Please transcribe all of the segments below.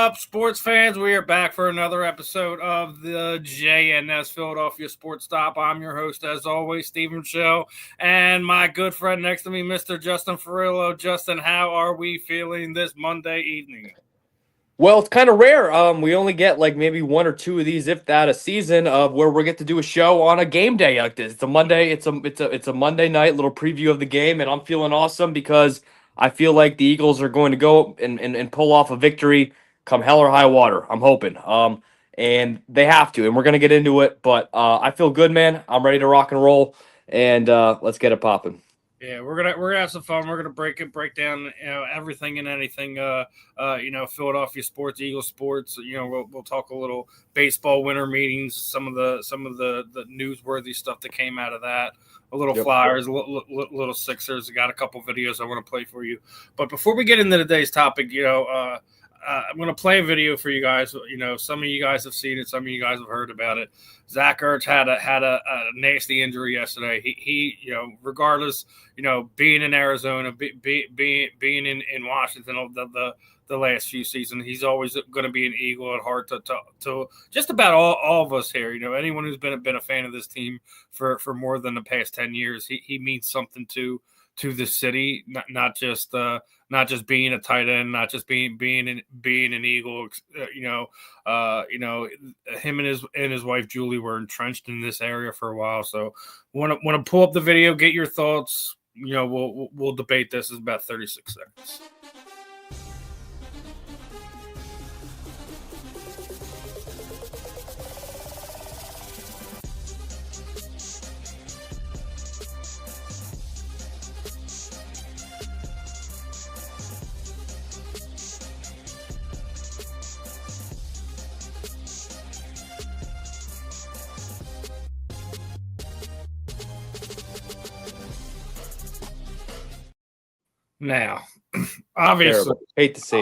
up, sports fans? We are back for another episode of the JNS Philadelphia Sports Stop. I'm your host, as always, Stephen Shell, and my good friend next to me, Mr. Justin Fiorillo. Justin, how are we feeling this Monday evening? Well, it's kind of rare. We only get like maybe one or two of these, if that, a season of where we get to do a show on a game day like this. It's a Monday. It's a Monday night little preview of the game, and I'm feeling awesome because I feel like the Eagles are going to go and pull off a victory come hell or high water. I'm hoping. And they have to, and we're gonna get into it. But I feel good, man. I'm ready to rock and roll, and let's get it popping. Yeah, we're gonna have some fun. We're gonna break down everything and anything. Philadelphia sports, Eagles sports. We'll talk a little baseball winter meetings, some of the newsworthy stuff that came out of that. A little Flyers, a little Sixers. I got a couple videos I want to play for you. But before we get into today's topic, I'm going to play a video for you guys. Some of you guys have seen it. Some of you guys have heard about it. Zach Ertz had a nasty injury yesterday. He regardless, being in Arizona, being in Washington, the last few seasons, he's always going to be an Eagle at heart to just about all of us here. Anyone who's been a fan of this team for more than the past 10 years, he means something to the city, not just being a tight end, not just being an Eagle. Him and his wife Julie were entrenched in this area for a while. So want to pull up the video, get your thoughts. We'll debate this. It's about 36 seconds. Now, obviously, hate to see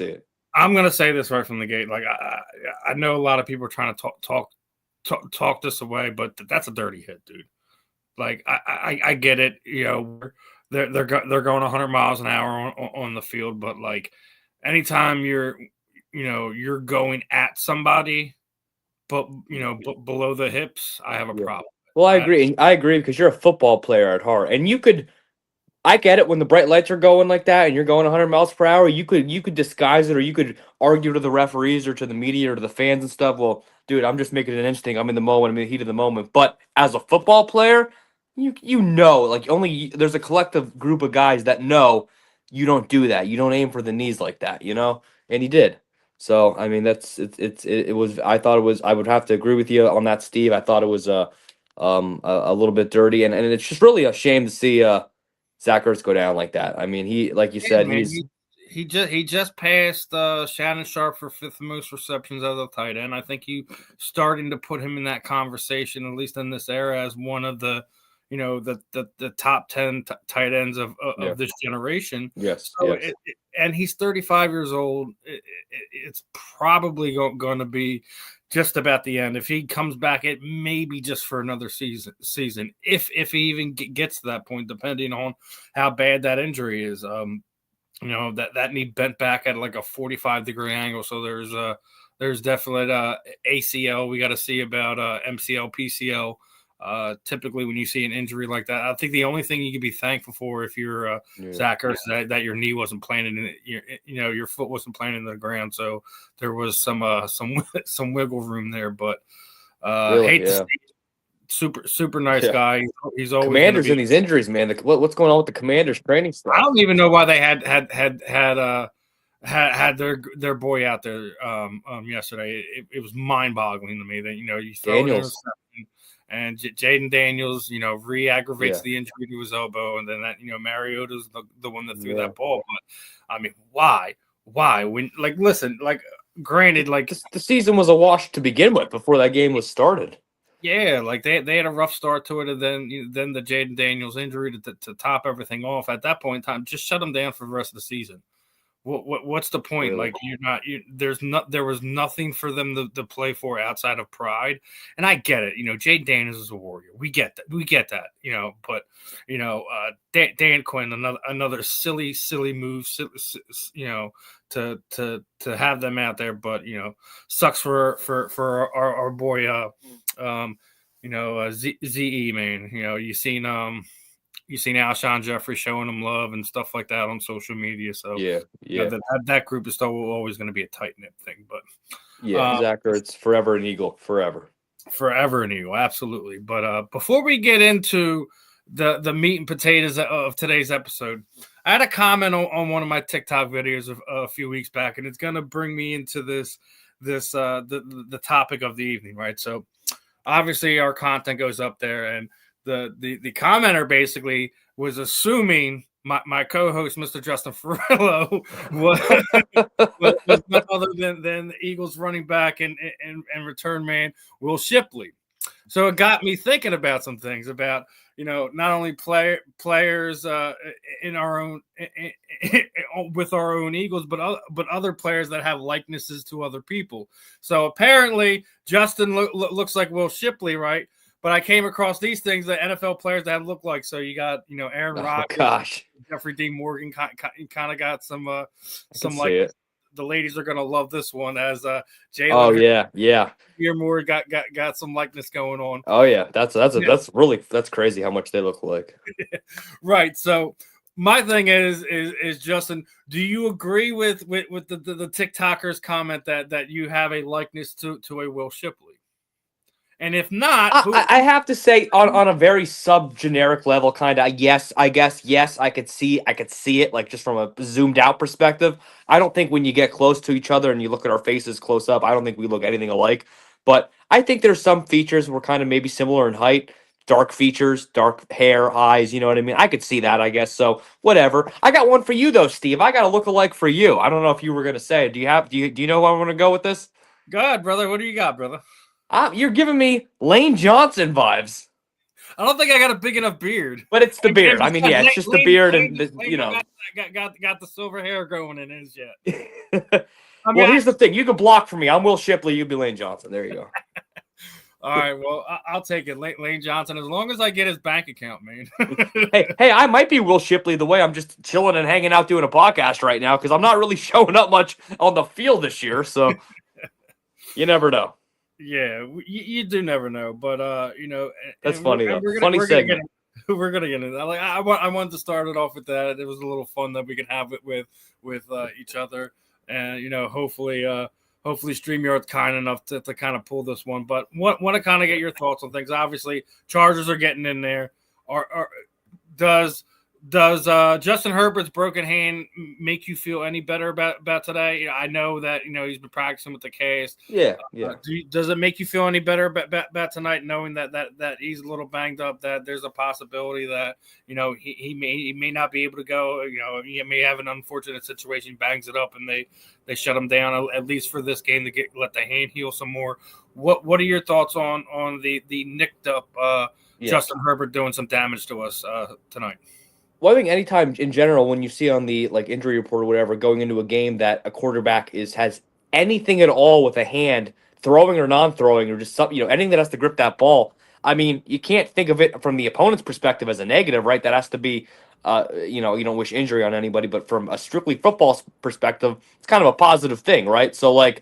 it. I'm going to say this right from the gate. Like I know a lot of people are trying to talk this away, but that's a dirty hit, dude. Like I get it. They're going 100 miles an hour on the field, but like anytime you're going at somebody, but below the hips, I have a problem. Well, I agree because you're a football player at heart, and you could. I get it when the bright lights are going like that and you're going 100 miles per hour. You could disguise it, or you could argue to the referees or to the media or to the fans and stuff. Well, dude, I'm just making it interesting. I'm in the moment. I'm in the heat of the moment. But as a football player, like only there's a collective group of guys that know you don't do that. You don't aim for the knees like that, And he did. So I mean, it was. I thought it was. I would have to agree with you on that, Steve. I thought it was a little bit dirty, and it's just really a shame to see Zach Ertz go down like that. I mean, he, like you said, man, he just passed Shannon Sharp for fifth most receptions as a tight end. I think you starting to put him in that conversation, at least in this era, as one of the the top 10 tight ends of this generation. Yes. So and he's 35 years old. It's probably going to be just about the end. If he comes back, it may be just for another season. If he even gets to that point, depending on how bad that injury is. That knee bent back at like a 45-degree angle. So there's definitely ACL. We got to see about MCL, PCL. Typically, when you see an injury like that, I think the only thing you can be thankful for if you're Zach Ertz that your knee wasn't planted your foot wasn't planted in the ground, so there was some wiggle room there. But super nice guy. He's always Commanders in these injuries, man. What's going on with the Commanders training staff? I don't even know why they had their boy out there yesterday. It was mind boggling to me that you throw Daniels. And Jaden Daniels, re-aggravates the injury to his elbow, and then that, Mariota's the one that threw that ball. But I mean, why? When granted, the season was a wash to begin with before that game was started. Yeah, like they had a rough start to it, and then the Jaden Daniels injury to top everything off. At that point in time, just shut him down for the rest of the season. What's the point? Really. Like there was nothing for them to play for outside of pride. And I get it. Jay Daniels is a warrior. We get that. But Dan Quinn, another silly move, to have them out there. But sucks for our boy ZE, man. You seen Alshon Jeffrey showing them love and stuff like that on social media. So yeah. That group is still always going to be a tight knit thing. But Zach Ertz, forever an Eagle, forever an Eagle, absolutely. But before we get into the meat and potatoes of today's episode, I had a comment on one of my TikTok videos a few weeks back, and it's going to bring me into the topic of the evening, right? So obviously our content goes up there, and the commenter basically was assuming my co-host, Mr. Justin Fiorillo, was none other than the Eagles running back and return man Will Shipley. So it got me thinking about some things about not only players in our own with our own Eagles, but other players that have likenesses to other people. So apparently Justin looks like Will Shipley, right? But I came across these things that NFL players that look like. So you got Aaron Rodgers, gosh, Jeffrey D. Morgan kind of got some like it. The ladies are gonna love this one as Jalen. Oh yeah. Moore got some likeness going on. Oh yeah, that's crazy how much they look like. Right. So my thing is Justin, do you agree with the TikTokers comment that you have a likeness to a Will Shipley? And if not, I have to say on a very sub-generic level, kind of, yes, I guess, yes, I could see it, like, just from a zoomed out perspective. I don't think when you get close to each other and you look at our faces close up, I don't think we look anything alike. But I think there's some features we're kind of maybe similar in height, dark features, dark hair, eyes, you know what I mean? I could see that, I guess. So whatever. I got one for you though, Steve. I got a look-alike for you. I don't know if you were gonna say it. Do you know where I want to go with this? Go ahead, brother. What do you got, brother? You're giving me Lane Johnson vibes. I don't think I got a big enough beard. But it's the beard. I mean, yeah, it's just the beard and got the silver hair going in his yet. Well, here's the thing. You can block for me. I'm Will Shipley. You be Lane Johnson. There you go. All right. Well, I'll take it. Lane Johnson, as long as I get his bank account, man. hey, I might be Will Shipley the way I'm just chilling and hanging out doing a podcast right now because I'm not really showing up much on the field this year. So you never know. Yeah, you do never know, but that's funny though. Funny segment. We're gonna get into that. Like I wanted to start it off with that. It was a little fun that we can have it with each other, and hopefully StreamYard's kind enough to kind of pull this one. But want to kind of get your thoughts on things. Obviously, Chargers are getting in there. Does Justin Herbert's broken hand make you feel any better about today? I know that he's been practicing with the case. Yeah. Does it make you feel any better about tonight, knowing that he's a little banged up? That there's a possibility that he may not be able to go. He may have an unfortunate situation, bangs it up, and they shut him down at least for this game to let the hand heal some more. What are your thoughts on the nicked up Justin Herbert doing some damage to us tonight? Well, I think anytime in general, when you see on the injury report or whatever, going into a game that a quarterback has anything at all with a hand, throwing or non-throwing, or just something, anything that has to grip that ball. I mean, you can't think of it from the opponent's perspective as a negative, right? That has to be, you don't wish injury on anybody, but from a strictly football perspective, it's kind of a positive thing, right? So, I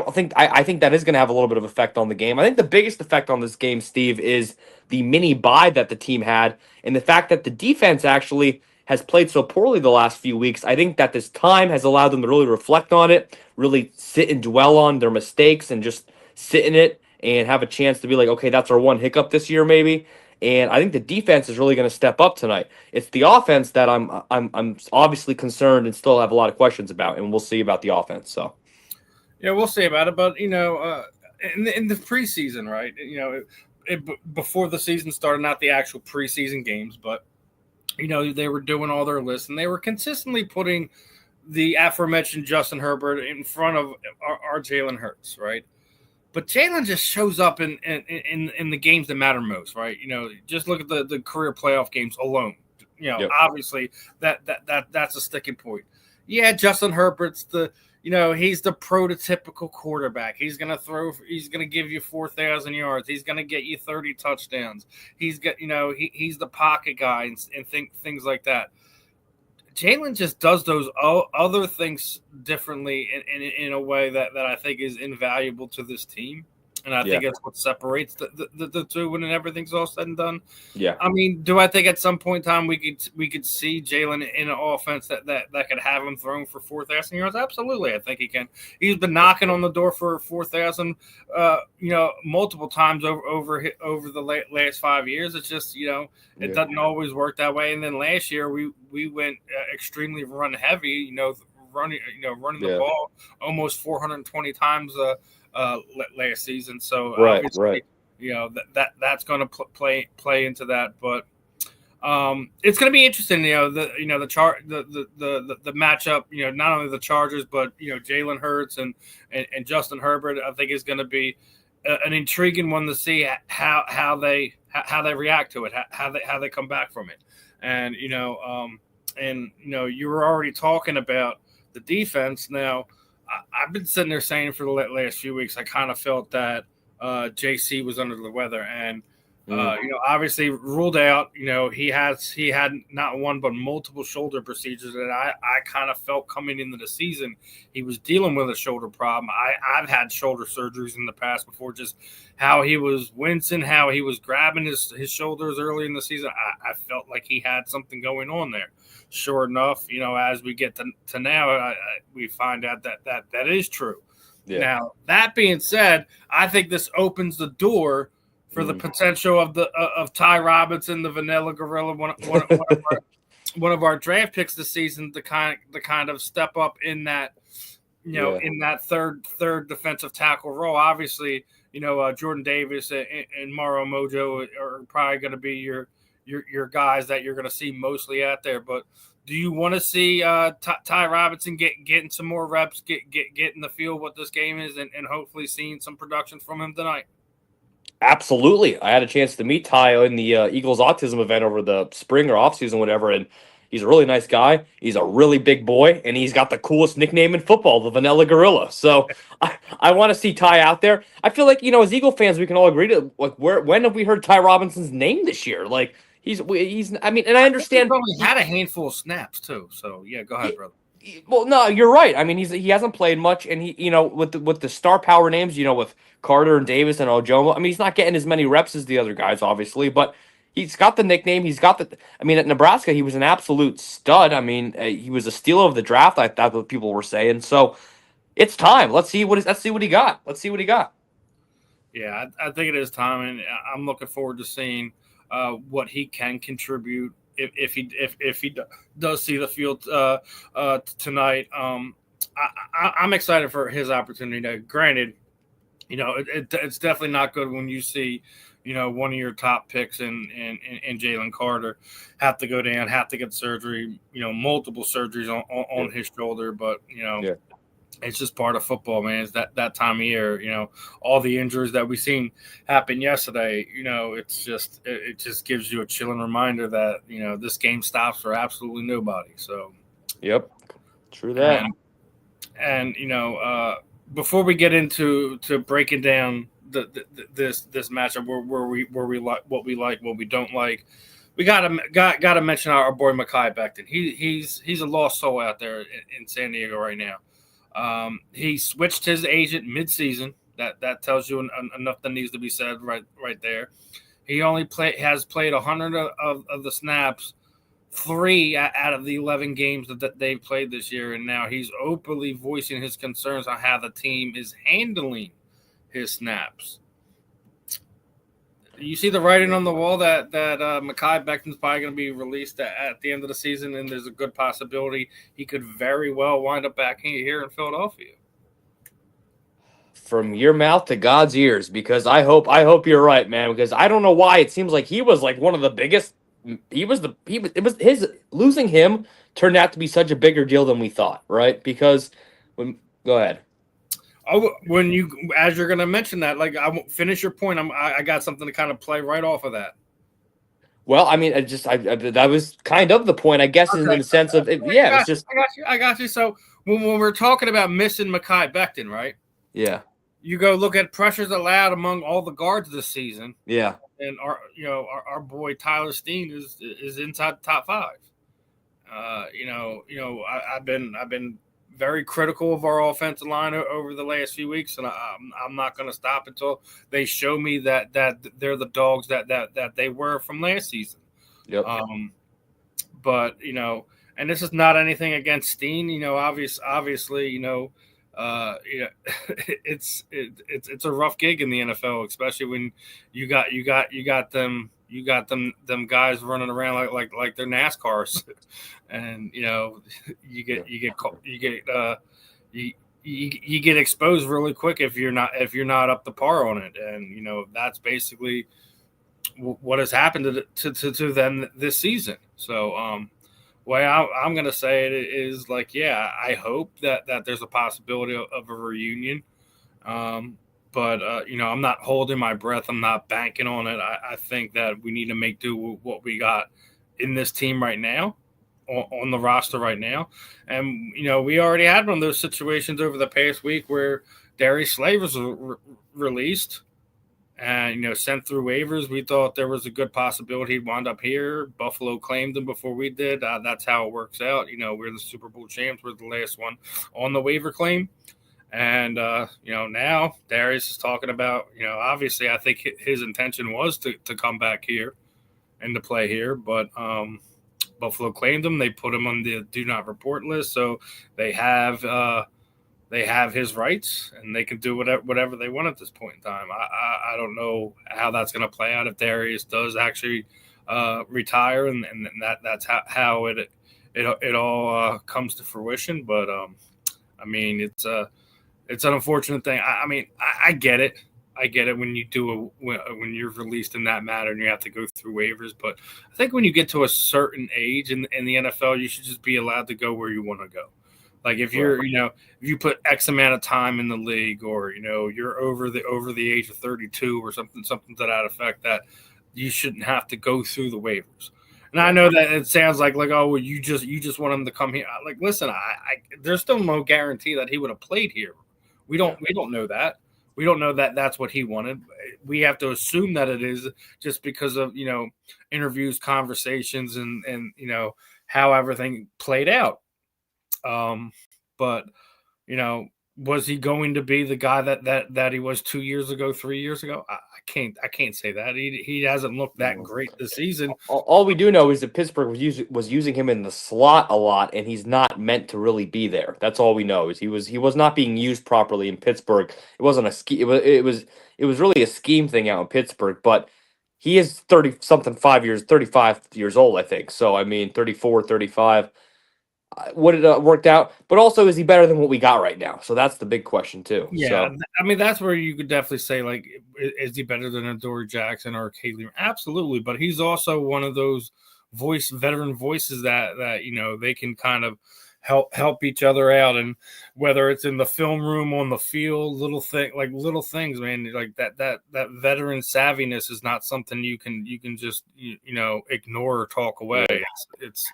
think that is going to have a little bit of effect on the game. I think the biggest effect on this game, Steve, is the mini bye that the team had and the fact that the defense actually has played so poorly the last few weeks. I think that this time has allowed them to really reflect on it, really sit and dwell on their mistakes and just sit in it and have a chance to be like, okay, that's our one hiccup this year maybe. And I think the defense is really going to step up tonight. It's the offense that I'm obviously concerned and still have a lot of questions about, and we'll see about the offense. So. Yeah, we'll see about it, but in the preseason, right? Before the season started, not the actual preseason games, but they were doing all their lists and they were consistently putting the aforementioned Justin Herbert in front of our Jalen Hurts, right? But Jalen just shows up in the games that matter most, right? Just look at the career playoff games alone. Yep. Obviously that's a sticking point. Yeah, Justin Herbert's he's the prototypical quarterback. He's gonna throw. He's gonna give you 4,000 yards. He's gonna get you 30 touchdowns. He's the pocket guy and things like that. Jalen just does those other things differently in a way that I think is invaluable to this team. And I Yeah. think that's what separates the two when everything's all said and done. Yeah. I mean, do I think at some point in time we could see Jalen in an offense that could have him thrown for 4,000 yards? Absolutely, I think he can. He's been knocking on the door for 4,000, multiple times over the last 5 years. It's just it doesn't always work that way. And then last year we went extremely run heavy. Running the ball almost 420 times last season. So obviously, that's going to play into that. But it's going to be interesting. The matchup. Not only the Chargers, but Jalen Hurts and Justin Herbert. I think is going to be an intriguing one to see how they react to it, how they come back from it, and you were already talking about the defense. Now, I've been sitting there saying for the last few weeks, I kind of felt that JC was under the weather, and obviously ruled out. He had not one but multiple shoulder procedures that I kind of felt coming into the season he was dealing with a shoulder problem. I've had shoulder surgeries in the past before, just how he was wincing, how he was grabbing his shoulders early in the season. I felt like he had something going on there. Sure enough, as we get to now, we find out that is true. Yeah. Now, that being said, I think this opens the door for the potential of Ty Robinson, the Vanilla Gorilla, one of our draft picks this season, to kind of step up in that in that third defensive tackle role. Obviously, Jordan Davis and Mauro Mojo are probably going to be your guys that you're going to see mostly out there. But do you want to see Ty Robinson getting some more reps, get in the field what this game is, and hopefully seeing some production from him tonight? Absolutely. I had a chance to meet Ty in the Eagles autism event over the spring or offseason, whatever, and he's a really nice guy. He's a really big boy, and he's got the coolest nickname in football, the Vanilla Gorilla. So I want to see Ty out there. I feel like, as Eagle fans, we can all agree to, like, when have we heard Ty Robinson's name this year? Like, he's I mean, and I understand. He's only had a handful of snaps, too. So, yeah, go ahead, brother. Well, no, you're right. I mean, he hasn't played much, and he, with the star power names, with Carter and Davis and Ojomo. I mean, he's not getting as many reps as the other guys, obviously, but he's got the nickname. He's got the. I mean, at Nebraska, he was an absolute stud. I mean, he was a steal of the draft. I thought what people were saying. So it's time. Let's see what he got. Let's see what he got. Yeah, I think it is time, and I'm looking forward to seeing what he can contribute. If he does see the field tonight, I'm excited for his opportunity. Now, granted, it's definitely not good when you see, one of your top picks in Jalen Carter have to go down, have to get surgery, multiple surgeries on his shoulder, but Yeah. It's just part of football, man. It's that time of year, all the injuries that we seen happen yesterday, it just gives you a chilling reminder that, this game stops for absolutely nobody. So, yep. True that. And before we get into breaking down this matchup where we like what we don't like, we gotta mention our boy Mekhi Becton. He's a lost soul out there in San Diego right now. He switched his agent mid-season. That tells you enough that needs to be said right there. He only has played 100 of the snaps, 3 out of the 11 games that they've played this year, and now he's openly voicing his concerns on how the team is handling his snaps. You see the writing on the wall that Mekhi Becton's probably going to be released at the end of the season, and there's a good possibility he could very well wind up back here in Philadelphia. From your mouth to God's ears, because I hope you're right, man. Because I don't know why it seems like he was like one of the biggest. It was his losing him turned out to be such a bigger deal than we thought, right? Because go ahead. Oh, as you're going to mention that, like, I won't finish your point. I got something to kind of play right off of that. Well, I mean, that was kind of the point, I guess, in Okay, the sense of it, I yeah, it was got just I got you. So when we're talking about missing Mekhi Becton, right? yeah, You go look at pressures allowed among all the guards this season, yeah, and our boy Tyler Steen is inside the top five. I've been very critical of our offensive line over the last few weeks, and I'm not going to stop until they show me that they're the dogs that they were from last season. yep, Um, but and this is not anything against Steen. Obviously, it's a rough gig in the NFL, especially when you got them guys running around like they're NASCARs, and you yeah, get you get you get you, you get exposed really quick if you're not up to par on it, and that's basically what has happened to them this season. So way I'm going to say it is like, yeah, I hope that there's a possibility of a reunion. But I'm not holding my breath. I'm not banking on it. I think that we need to make do with what we got in this team right now, on the roster right now. And we already had one of those situations over the past week where Darius Slay was released and sent through waivers. We thought there was a good possibility he'd wind up here. Buffalo claimed him before we did. That's how it works out. We're the Super Bowl champs. We're the last one on the waiver claim. And now Darius is talking about, obviously I think his intention was to come back here and to play here, but Buffalo claimed him. They put him on the do not report list, so they have his rights and they can do whatever they want at this point in time. I don't know how that's going to play out if Darius does actually retire, and that's how it all comes to fruition. But I mean, it's an unfortunate thing. I mean, I get it. I get it when when you're released in that matter and you have to go through waivers. But I think when you get to a certain age in the NFL, you should just be allowed to go where you want to go. Like if you're, if you put X amount of time in the league, or you're over the age of 32 or something to that effect, that you shouldn't have to go through the waivers. And I know that it sounds like oh well, you just want him to come here. Like listen, there's still no guarantee that he would have played here. We don't know that. We don't know that that's what he wanted. We have to assume that it is, just because of interviews, conversations, and how everything played out. But was he going to be the guy that he was 2 years ago, 3 years ago? I can't say that. He hasn't looked that great this season. All we do know is that Pittsburgh was using him in the slot a lot, and he's not meant to really be there. That's all we know, is he was not being used properly in Pittsburgh. It wasn't a scheme. It was really a scheme thing out in Pittsburgh. But he is 35 years old, I think. So I mean, 34, 35. Would it worked out? But also, is he better than what we got right now? So that's the big question too. Yeah, So I mean that's where you could definitely say, like, is he better than a Dory Jackson or Caleb? Absolutely, but he's also one of those veteran voices that they can kind of help each other out, and whether it's in the film room, on the field, little things, man, like that veteran savviness is not something you can just ignore or talk away. yeah. It's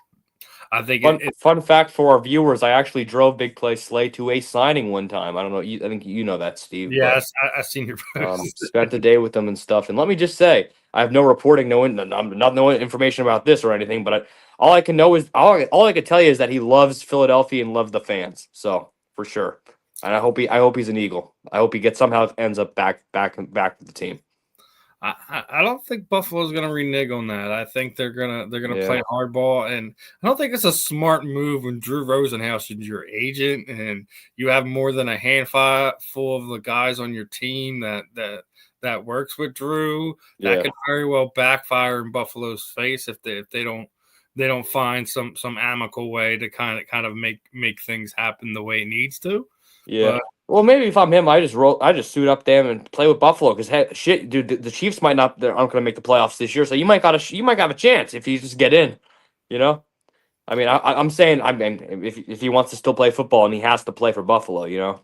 I think Fun fact for our viewers: I actually drove Big Play Slay to a signing one time. I don't know. I think you know that, Steve. yes, I've seen your post. Spent the day with them and stuff. And let me just say, I have no reporting, not knowing information about this or anything. But all I can know is all I can tell you is that he loves Philadelphia and loves the fans. So for sure, and I hope he's an Eagle. I hope he somehow ends up back with the team. I don't think Buffalo's going to renege on that. I think they're gonna play hardball, and I don't think it's a smart move when Drew Rosenhaus is your agent and you have more than a handful of the guys on your team that works with Drew. That could very well backfire in Buffalo's face if they don't find some amicable way to kind of make things happen the way it needs to. Yeah. But, well, maybe if I'm him, I just suit up them and play with Buffalo, because hey, shit, dude, the Chiefs aren't going to make the playoffs this year, so you might have a chance if you just get in, you know. I mean, I'm saying, I mean, if he wants to still play football and he has to play for Buffalo, you know.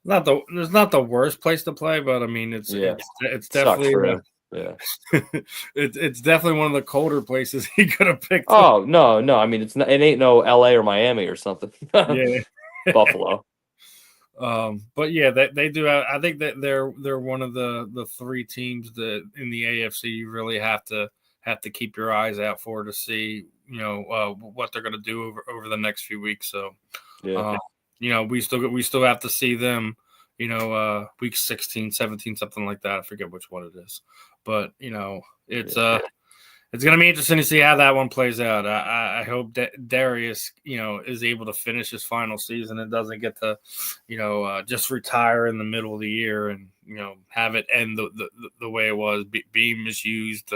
it's not the worst place to play, but I mean, it's definitely Yeah. It's definitely one of the colder places he could have picked. Oh no! I mean, it ain't no L.A. or Miami or something. Yeah. Buffalo. But yeah, they do. I think that they're one of the three teams that in the AFC you really have to keep your eyes out for to see what they're going to do over the next few weeks. So, Yeah. we still have to see them. Week 16, 17, something like that. I forget which one it is, but it's going to be interesting to see how that one plays out. I hope that Darius, is able to finish his final season and doesn't get to, just retire in the middle of the year and, have it end the way it was, being misused,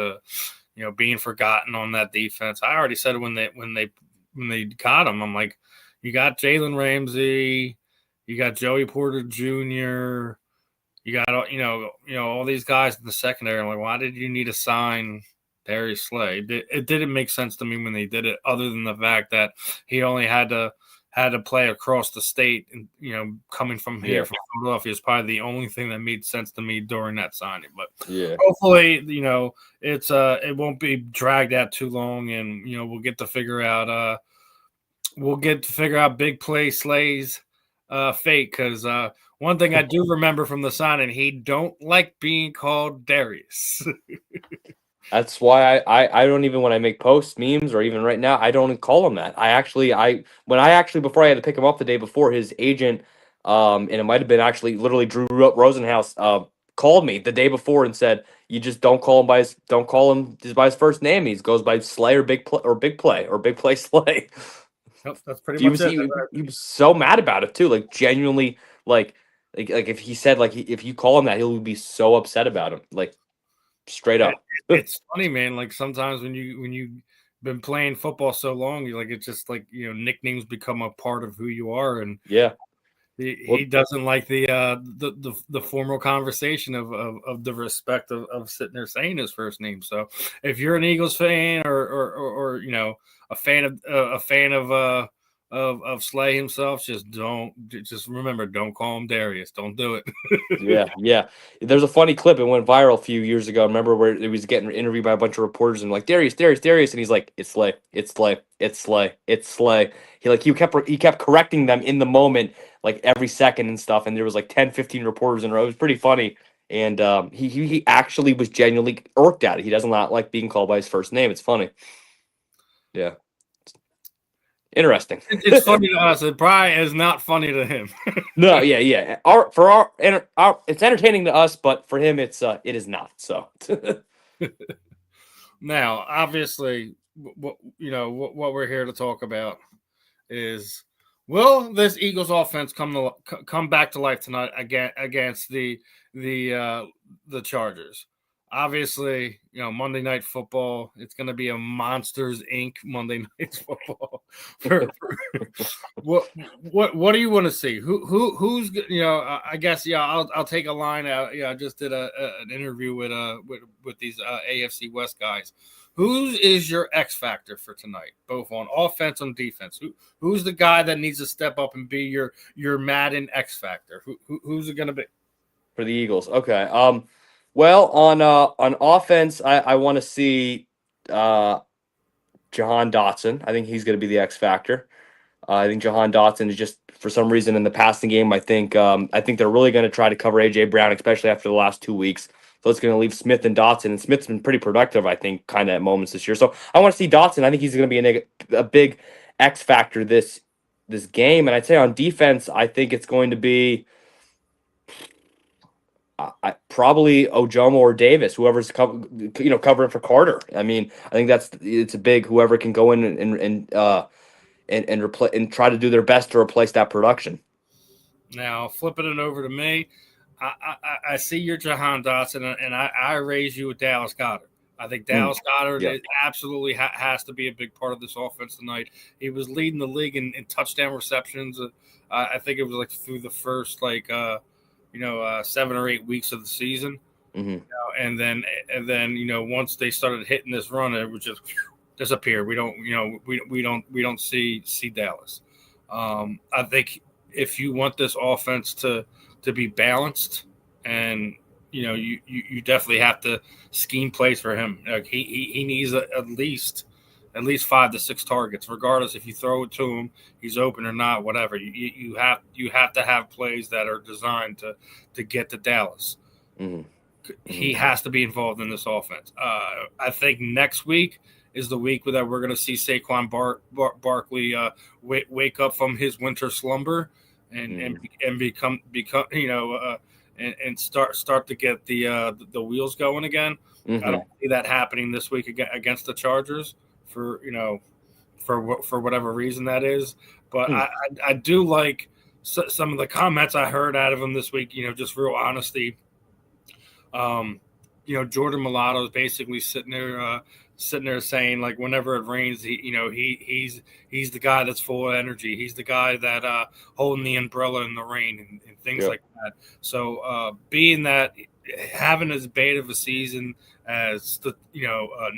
being forgotten on that defense. I already said when they got him, I'm like, you got Jalen Ramsey, you got Joey Porter Jr., you got all these guys in the secondary. I'm like, why did you need to sign Darius Slay? It didn't make sense to me when they did it, other than the fact that he only had to play across the state, and coming from here from Philadelphia is probably the only thing that made sense to me during that signing. But hopefully, it won't be dragged out too long, and we'll get to figure out Big Play Slay's fate, because one thing I do remember from the signing, he don't like being called Darius. That's why I don't even, when I make posts, memes, or even right now, I don't call him that. Before I had to pick him up the day before, his agent, and it might have been actually literally Drew Rosenhaus, called me the day before and said, you just don't call him just by his first name. He goes by Slay or Big Play Slay. Nope, that's pretty much it. He was so mad about it too, like genuinely, like if he said, like, if you call him that, he'll be so upset about him, like straight up. It's funny, man. Like sometimes when you been playing football so long, you like, it's just like, nicknames become a part of who you are, and yeah. he doesn't like the formal conversation of the respect of sitting there saying his first name. So if you're an Eagles fan, or a fan of Slay himself, just remember, don't call him Darius. Don't do it. Yeah. There's a funny clip. It went viral a few years ago. Remember, where he was getting interviewed by a bunch of reporters and like, Darius, and he's like, it's Slay, it's Slay, it's Slay, it's Slay. He kept correcting them in the moment, like every second and stuff. And there was like 10, 15 reporters in a row. It was pretty funny. And he actually was genuinely irked at it. He does not like being called by his first name. It's funny. Yeah. Interesting. It's funny to us. It probably is not funny to him. No, yeah. It's entertaining to us, but for him, it is not. So. Now, obviously, what we're here to talk about is, will this Eagles offense come back to life tonight against the Chargers? Obviously, Monday Night Football. It's going to be a Monsters Inc. Monday Night Football. What do you want to see? Who's I guess I'll take a line out. I just did an interview with these AFC West guys. Who is your X factor for tonight, both on offense and defense? Who's the guy that needs to step up and be your Madden X factor? Who's it going to be for the Eagles? Okay. Well, on offense, I want to see Jahan Dotson. I think he's going to be the X factor. I think Jahan Dotson is just, for some reason, in the passing game, I think they're really going to try to cover AJ Brown, especially after the last 2 weeks. So it's going to leave Smith and Dotson, and Smith's been pretty productive, I think, kind of at moments this year. So I want to see Dotson. I think he's going to be a big X factor this game. And I'd say on defense, I think it's going to be probably Ojomo or Davis, whoever's covering for Carter. I mean, I think it's a big, whoever can go in and replace and try to do their best to replace that production. Now, flipping it over to me, I see your Jahan Dotson, and I raise you with Dallas Goedert. I think Dallas Goedert absolutely has to be a big part of this offense tonight. He was leading the league in touchdown receptions. I think it was like through the first 7 or 8 weeks of the season. Mm-hmm. And then once they started hitting this run, it would just disappear. We don't see Dallas. I think if you want this offense to be balanced and you definitely have to scheme plays for him. Like he needs at least 5 to 6 targets, regardless if you throw it to him, he's open or not, whatever. You have to have plays that are designed to get to Dallas. Mm-hmm. He has to be involved in this offense. I think next week is the week that we're going to see Saquon Barkley wake up from his winter slumber and become and start to get the wheels going again. Mm-hmm. I don't see that happening this week against the Chargers for whatever reason that is. But I do like some of the comments I heard out of him this week. Just real honesty. Jordan Mulatto is basically sitting there saying, like, whenever it rains, he's the guy that's full of energy. He's the guy that holding the umbrella in the rain and things like that. So being that having as bad of a season as the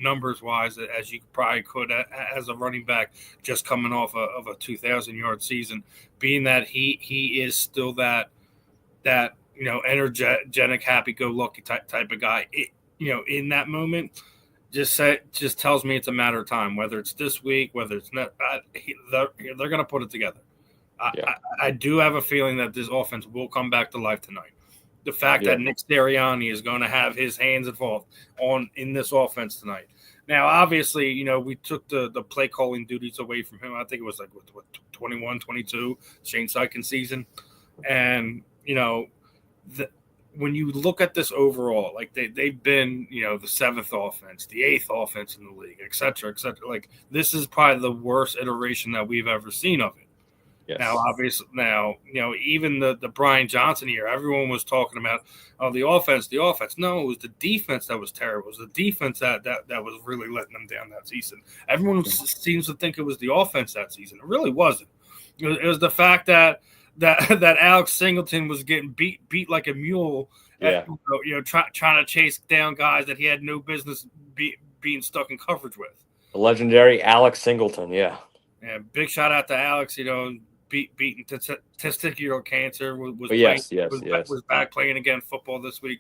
numbers wise as you probably could as a running back, just coming off of a 2,000-yard season, being that he is still that energetic, happy-go-lucky type of guy. In that moment, just tells me it's a matter of time. Whether it's this week, whether it's not, they're going to put it together. I do have a feeling that this offense will come back to life tonight. The fact that Nick Sirianni is going to have his hands involved in this offense tonight. Now, obviously, we took the play calling duties away from him. I think it was like what 21, 22 Shane Steichen season, and when you look at this overall, like they've been, the 7th offense, the 8th offense in the league, et cetera, et cetera. Like, this is probably the worst iteration that we've ever seen of it. Yes. Now, obviously, even the Brian Johnson year, everyone was talking about, the offense. No, it was the defense that was terrible. It was the defense that was really letting them down that season. Everyone seems to think it was the offense that season. It really wasn't. It was the fact that Alex Singleton was getting beat like a mule, trying to chase down guys that he had no business being stuck in coverage with. The legendary Alex Singleton, yeah. Big shout out to Alex. Beating testicular cancer was back playing again football this week.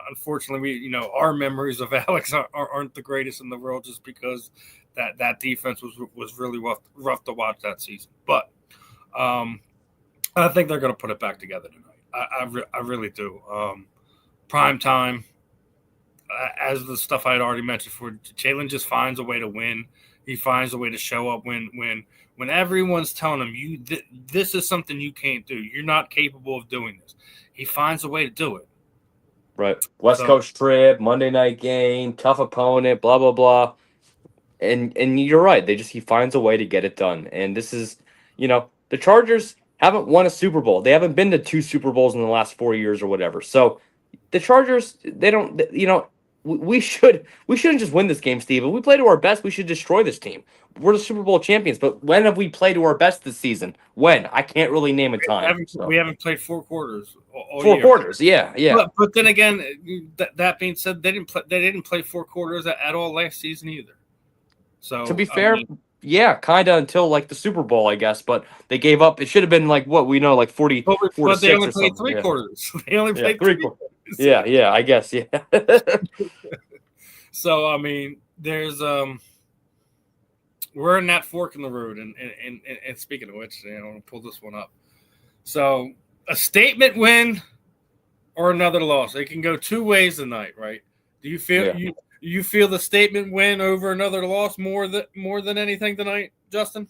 Unfortunately, our memories of Alex aren't the greatest in the world, just because that defense was really rough to watch that season, but. I think they're going to put it back together tonight. I really do. Prime time, as the stuff I had already mentioned before, Jalen just finds a way to win. He finds a way to show up when everyone's telling him this is something you can't do. You're not capable of doing this. He finds a way to do it. Right. West Coast trip, Monday night game, tough opponent, blah blah blah. And you're right. He finds a way to get it done. And this is, the Chargers haven't won a Super Bowl. They haven't been to 2 Super Bowls in the last 4 years or whatever. So the Chargers, they don't, we shouldn't just win this game, Steve. If we play to our best, we should destroy this team. We're the Super Bowl champions, but when have we played to our best this season? When? I can't really name a time. We haven't played 4 quarters. All 4 year. Quarters, yeah. But then again, that being said, they didn't play 4 quarters at all last season either. So to be fair, kind of until like the Super Bowl, I guess. But they gave up. It should have been like 44 but they only or played 3 quarters. They only played 3 quarters. Yeah, I guess, yeah. So I mean, there's we're in that fork in the road, and speaking of which, I'm gonna pull this one up. So a statement win or another loss. It can go 2 ways tonight, right? Do you feel you feel the statement win over another loss more than anything tonight, Justin?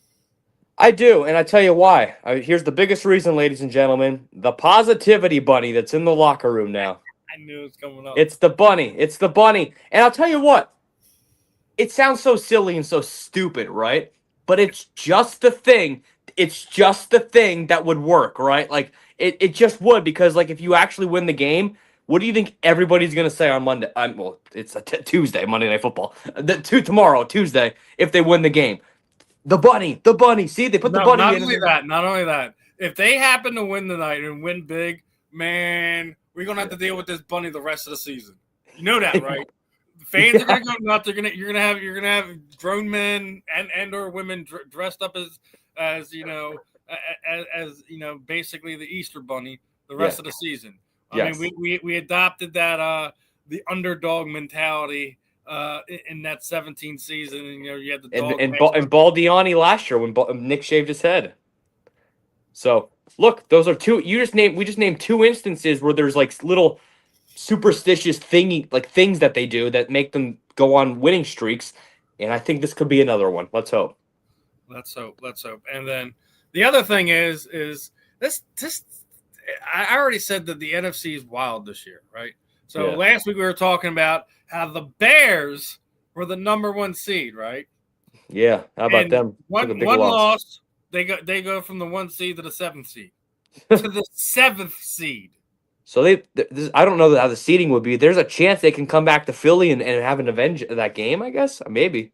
I do, and I tell you why. Here's the biggest reason, ladies and gentlemen: the positivity bunny that's in the locker room now. I knew it was coming up. It's the bunny. And I'll tell you what. It sounds so silly and so stupid, right? But it's just the thing. It's just the thing that would work, right? Like, it just would, because, like, if you actually win the game, what do you think everybody's going to say on Monday? Well, it's a Tuesday, Monday Night Football. Tomorrow, Tuesday, if they win the game. The bunny. See, they put the bunny in. Not only that. If they happen to win tonight and win big, man, we're going to have to deal with this bunny the rest of the season. You know that, right? Fans are going to go nuts. You're going to have grown men and or women dressed up as basically the Easter bunny the rest of the season. I mean, Yes. we adopted that the underdog mentality in that 17 season, and you had the dog And Baldiani last year when Nick shaved his head. So look, those are two. We just named two instances where there's like little superstitious things that they do that make them go on winning streaks, and I think this could be another one. Let's hope. Let's hope. Let's hope. And then the other thing is this. I already said that the NFC is wild this year, right? So Yeah. last week we were talking about how the Bears were the number one seed, right? Yeah. How about And them? Took a big one loss. loss, they go from the 1 seed to the 7th seed to the 7th seed. So I don't know how the seeding would be. There's a chance they can come back to Philly and have an avenge that game. I guess maybe.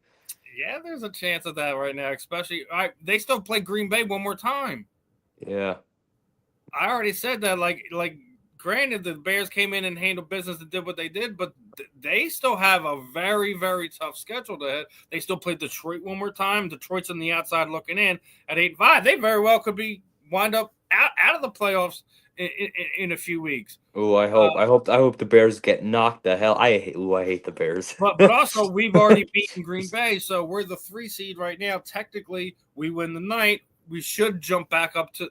Yeah, there's a chance of that right now, especially they still play Green Bay one more time. Yeah. I already said that. Granted, the Bears came in and handled business and did what they did, but they still have a very, very tough schedule ahead. They still play Detroit one more time. Detroit's on the outside looking in at 8-5. They very well could be wind up out of the playoffs in a few weeks. Oh, I hope the Bears get knocked the hell. I hate the Bears. But also we've already beaten Green Bay, so we're the 3 seed right now. Technically, we win the night. We should jump back up to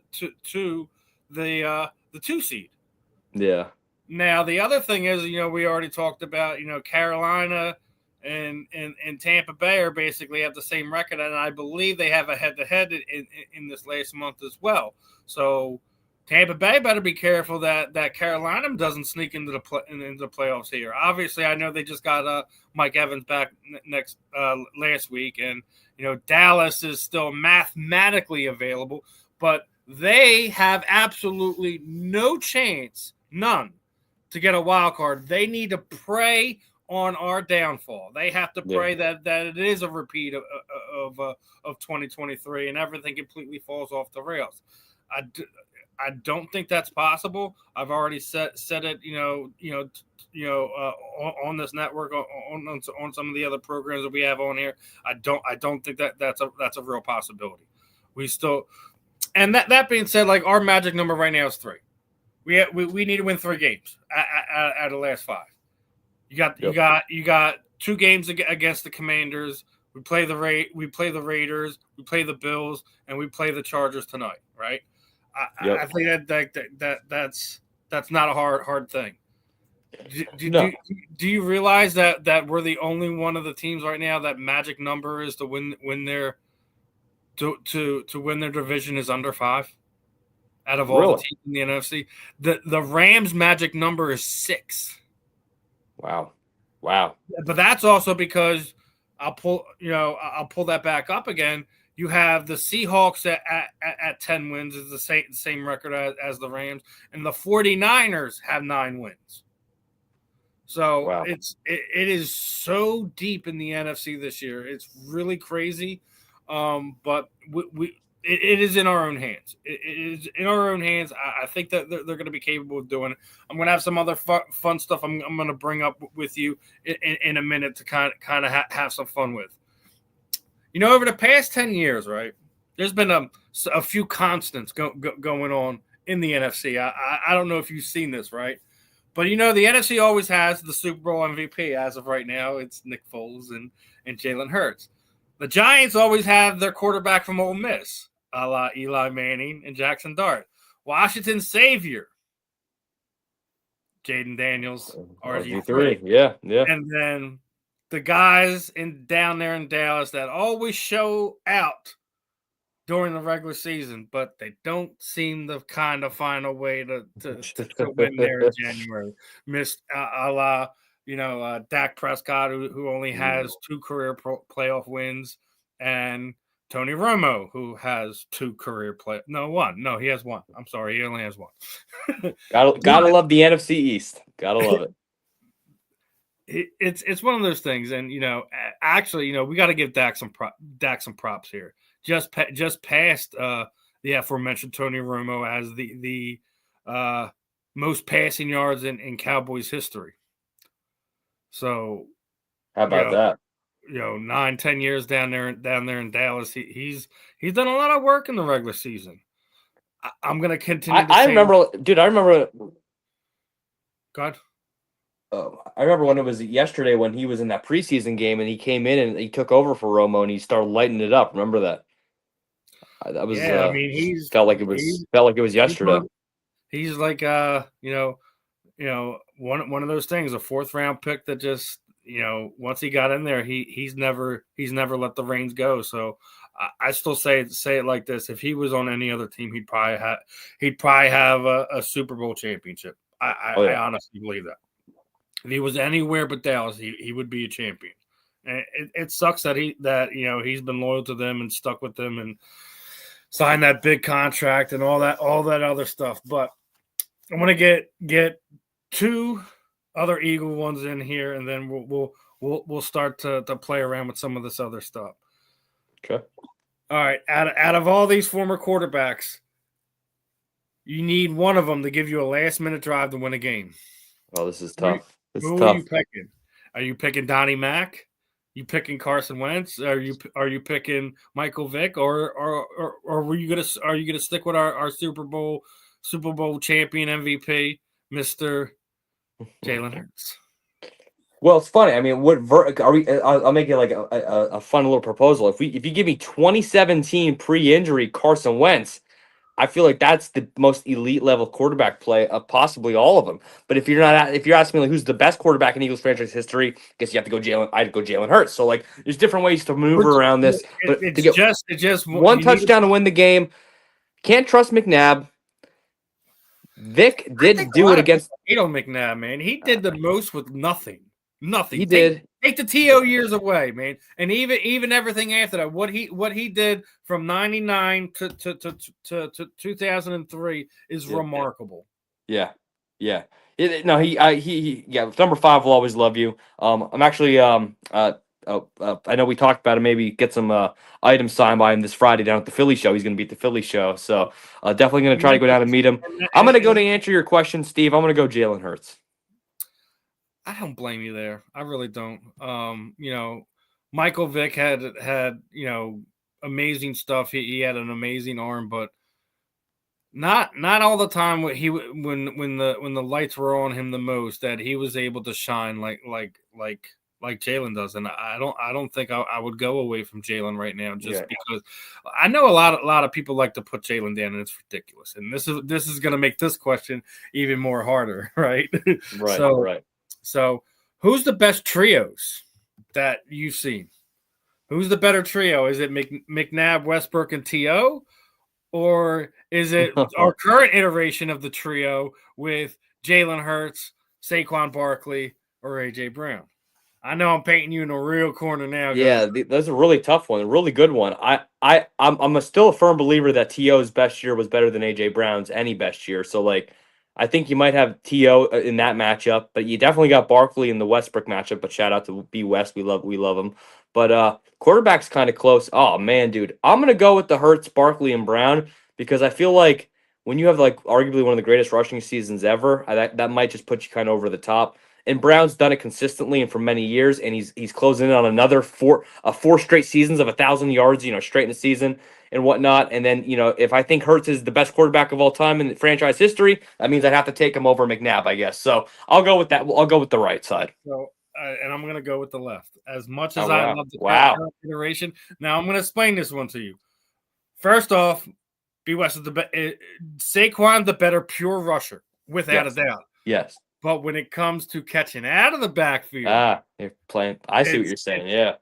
the 2 seed. Yeah. Now the other thing is, we already talked about, Carolina and Tampa Bay are basically have the same record, and I believe they have a head-to-head in this last month as well. So Tampa Bay better be careful that Carolina doesn't sneak into the playoffs here. Obviously, I know they just got Mike Evans back last week, and Dallas is still mathematically available, but they have absolutely no chance, none, to get a wild card. They need to pray on our downfall. They have to pray that it is a repeat of 2023 and everything completely falls off the rails. I don't think that's possible. I've already said it. On this network, on some of the other programs that we have on here. I don't think that's a real possibility. We still, and that being said, like our magic number right now is 3. We need to win 3 games out of the last 5. You got 2 games against the Commanders. We play the Raiders. We play the Bills, and we play the Chargers tonight. Right? I think that's not a hard thing. Do you realize that we're the only one of the teams right now that magic number is to win their division is under 5? Out of all the teams in the NFC, the Rams' magic number is 6. Wow. But that's also because I'll pull that back up again. You have the Seahawks at 10 wins, is the same record as the Rams, and the 49ers have 9 wins. So it is so deep in the NFC this year. It's really crazy, but it is in our own hands. It is in our own hands. I think that they're going to be capable of doing it. I'm going to have some other fun stuff I'm going to bring up with you in a minute to kind of have some fun with. Over the past 10 years, right, there's been a few constants going on in the NFC. I don't know if you've seen this, right? But, the NFC always has the Super Bowl MVP. As of right now, it's Nick Foles and Jalen Hurts. The Giants always have their quarterback from Ole Miss, a la Eli Manning and Jackson Dart. Washington's savior, Jaden Daniels, RG3. Yeah. And then the guys down there in Dallas that always show out during the regular season, but they don't seem to kind of find a way to win there in January. Missed a la Dak Prescott, who only has 2 career playoff wins, and Tony Romo, who has 2 career one. No, he has 1. I'm sorry, he only has 1. Gotta love the NFC East. Gotta love it. It's one of those things, and actually, we got to give Dak some props here. Just past the aforementioned Tony Romo as the most passing yards in Cowboys history. So how about that? 9-10 years down there in Dallas, he's done a lot of work in the regular season. I'm going to continue. I remember God. I remember when it was yesterday when he was in that preseason game and he came in and he took over for Romo and he started lighting it up. Remember that? That was Yeah, I mean felt like it was he's one yesterday. of, he's like one of those things, a fourth round pick that just once he got in there, he's never let the reins go. So I still say it like this: if he was on any other team, he'd probably have a Super Bowl championship. Oh I yeah. honestly believe that. If he was anywhere but Dallas, he would be a champion. And it sucks that he's been loyal to them and stuck with them and signed that big contract and all that other stuff. But I'm gonna get two other Eagle ones in here, and then we'll start to play around with some of this other stuff. Okay. All right, out of all these former quarterbacks, you need one of them to give you a last minute drive to win a game. Oh, this is Who, tough. It's who are you tough. picking? Are you picking Donnie Mack? You picking Carson Wentz? Are you picking Michael Vick? Or are you gonna stick with our Super Bowl champion MVP, Mr. Jalen Hurts? Well, it's funny. I mean, are we? I'll make it like a fun little proposal. If you give me 2017 pre-injury Carson Wentz, I feel like that's the most elite level quarterback play of possibly all of them. But if you're asking me like who's the best quarterback in Eagles franchise history, I guess you have to go Jalen. I'd go Jalen Hurts. So like, there's different ways to maneuver around this. But to It's get just one you need. touchdown to win the game, can't trust McNabb. Vic I think did a do it lot of people against. hate on McNabb, man. He did the most with nothing. He Nothing. did. Take the TO years away, man, and even everything after that. What he did from '99 to 2003 is Yeah. remarkable. Yeah, yeah. No, yeah. Number 5 will always love you. I'm actually I know we talked about it. Maybe get some items signed by him this Friday down at the Philly show. He's going to be at the Philly show, so definitely going to try to go down and meet him. I'm going to go to answer your question, Steve. I'm going to go Jalen Hurts. I don't blame you there. I really don't. Michael Vick had amazing stuff. He had an amazing arm, but not all the time. When the lights were on him the most, that he was able to shine like Jalen does. And I don't think I would go away from Jalen right now just because I know a lot of people like to put Jalen down, and it's ridiculous. And this is going to make this question even more harder, right? Right. Right. So, who's the best trios that you've seen? Who's the better trio? Is it McNabb, Westbrook, and T.O.? Or is it our current iteration of the trio with Jalen Hurts, Saquon Barkley, or A.J. Brown? I know I'm painting you in a real corner now. Yeah, that's a really tough one, a really good one. I'm still a firm believer that T.O.'s best year was better than A.J. Brown's any best year. So like, I think you might have T.O. in that matchup, but you definitely got Barkley in the Westbrook matchup. But shout out to B West, we love him. But quarterback's kind of close. Oh man, dude, I'm gonna go with the Hurts, Barkley, and Brown because I feel like when you have like arguably one of the greatest rushing seasons ever, that might just put you kind of over the top. And Brown's done it consistently and for many years, and he's closing in on another four straight seasons of 1,000 yards, straight in the season and whatnot. And then if I think Hurts is the best quarterback of all time in franchise history, that means I'd have to take him over McNabb, I guess. So I'll go with that. I'll go with the right side. So, and I'm going to go with the left. As much as Oh, I wow. love the Wow. current iteration, now I'm going to explain this one to you. First off, B West is Saquon the better pure rusher, without a doubt. Yes. But when it comes to catching out of the backfield, you're playing. I see what you're saying. Yeah.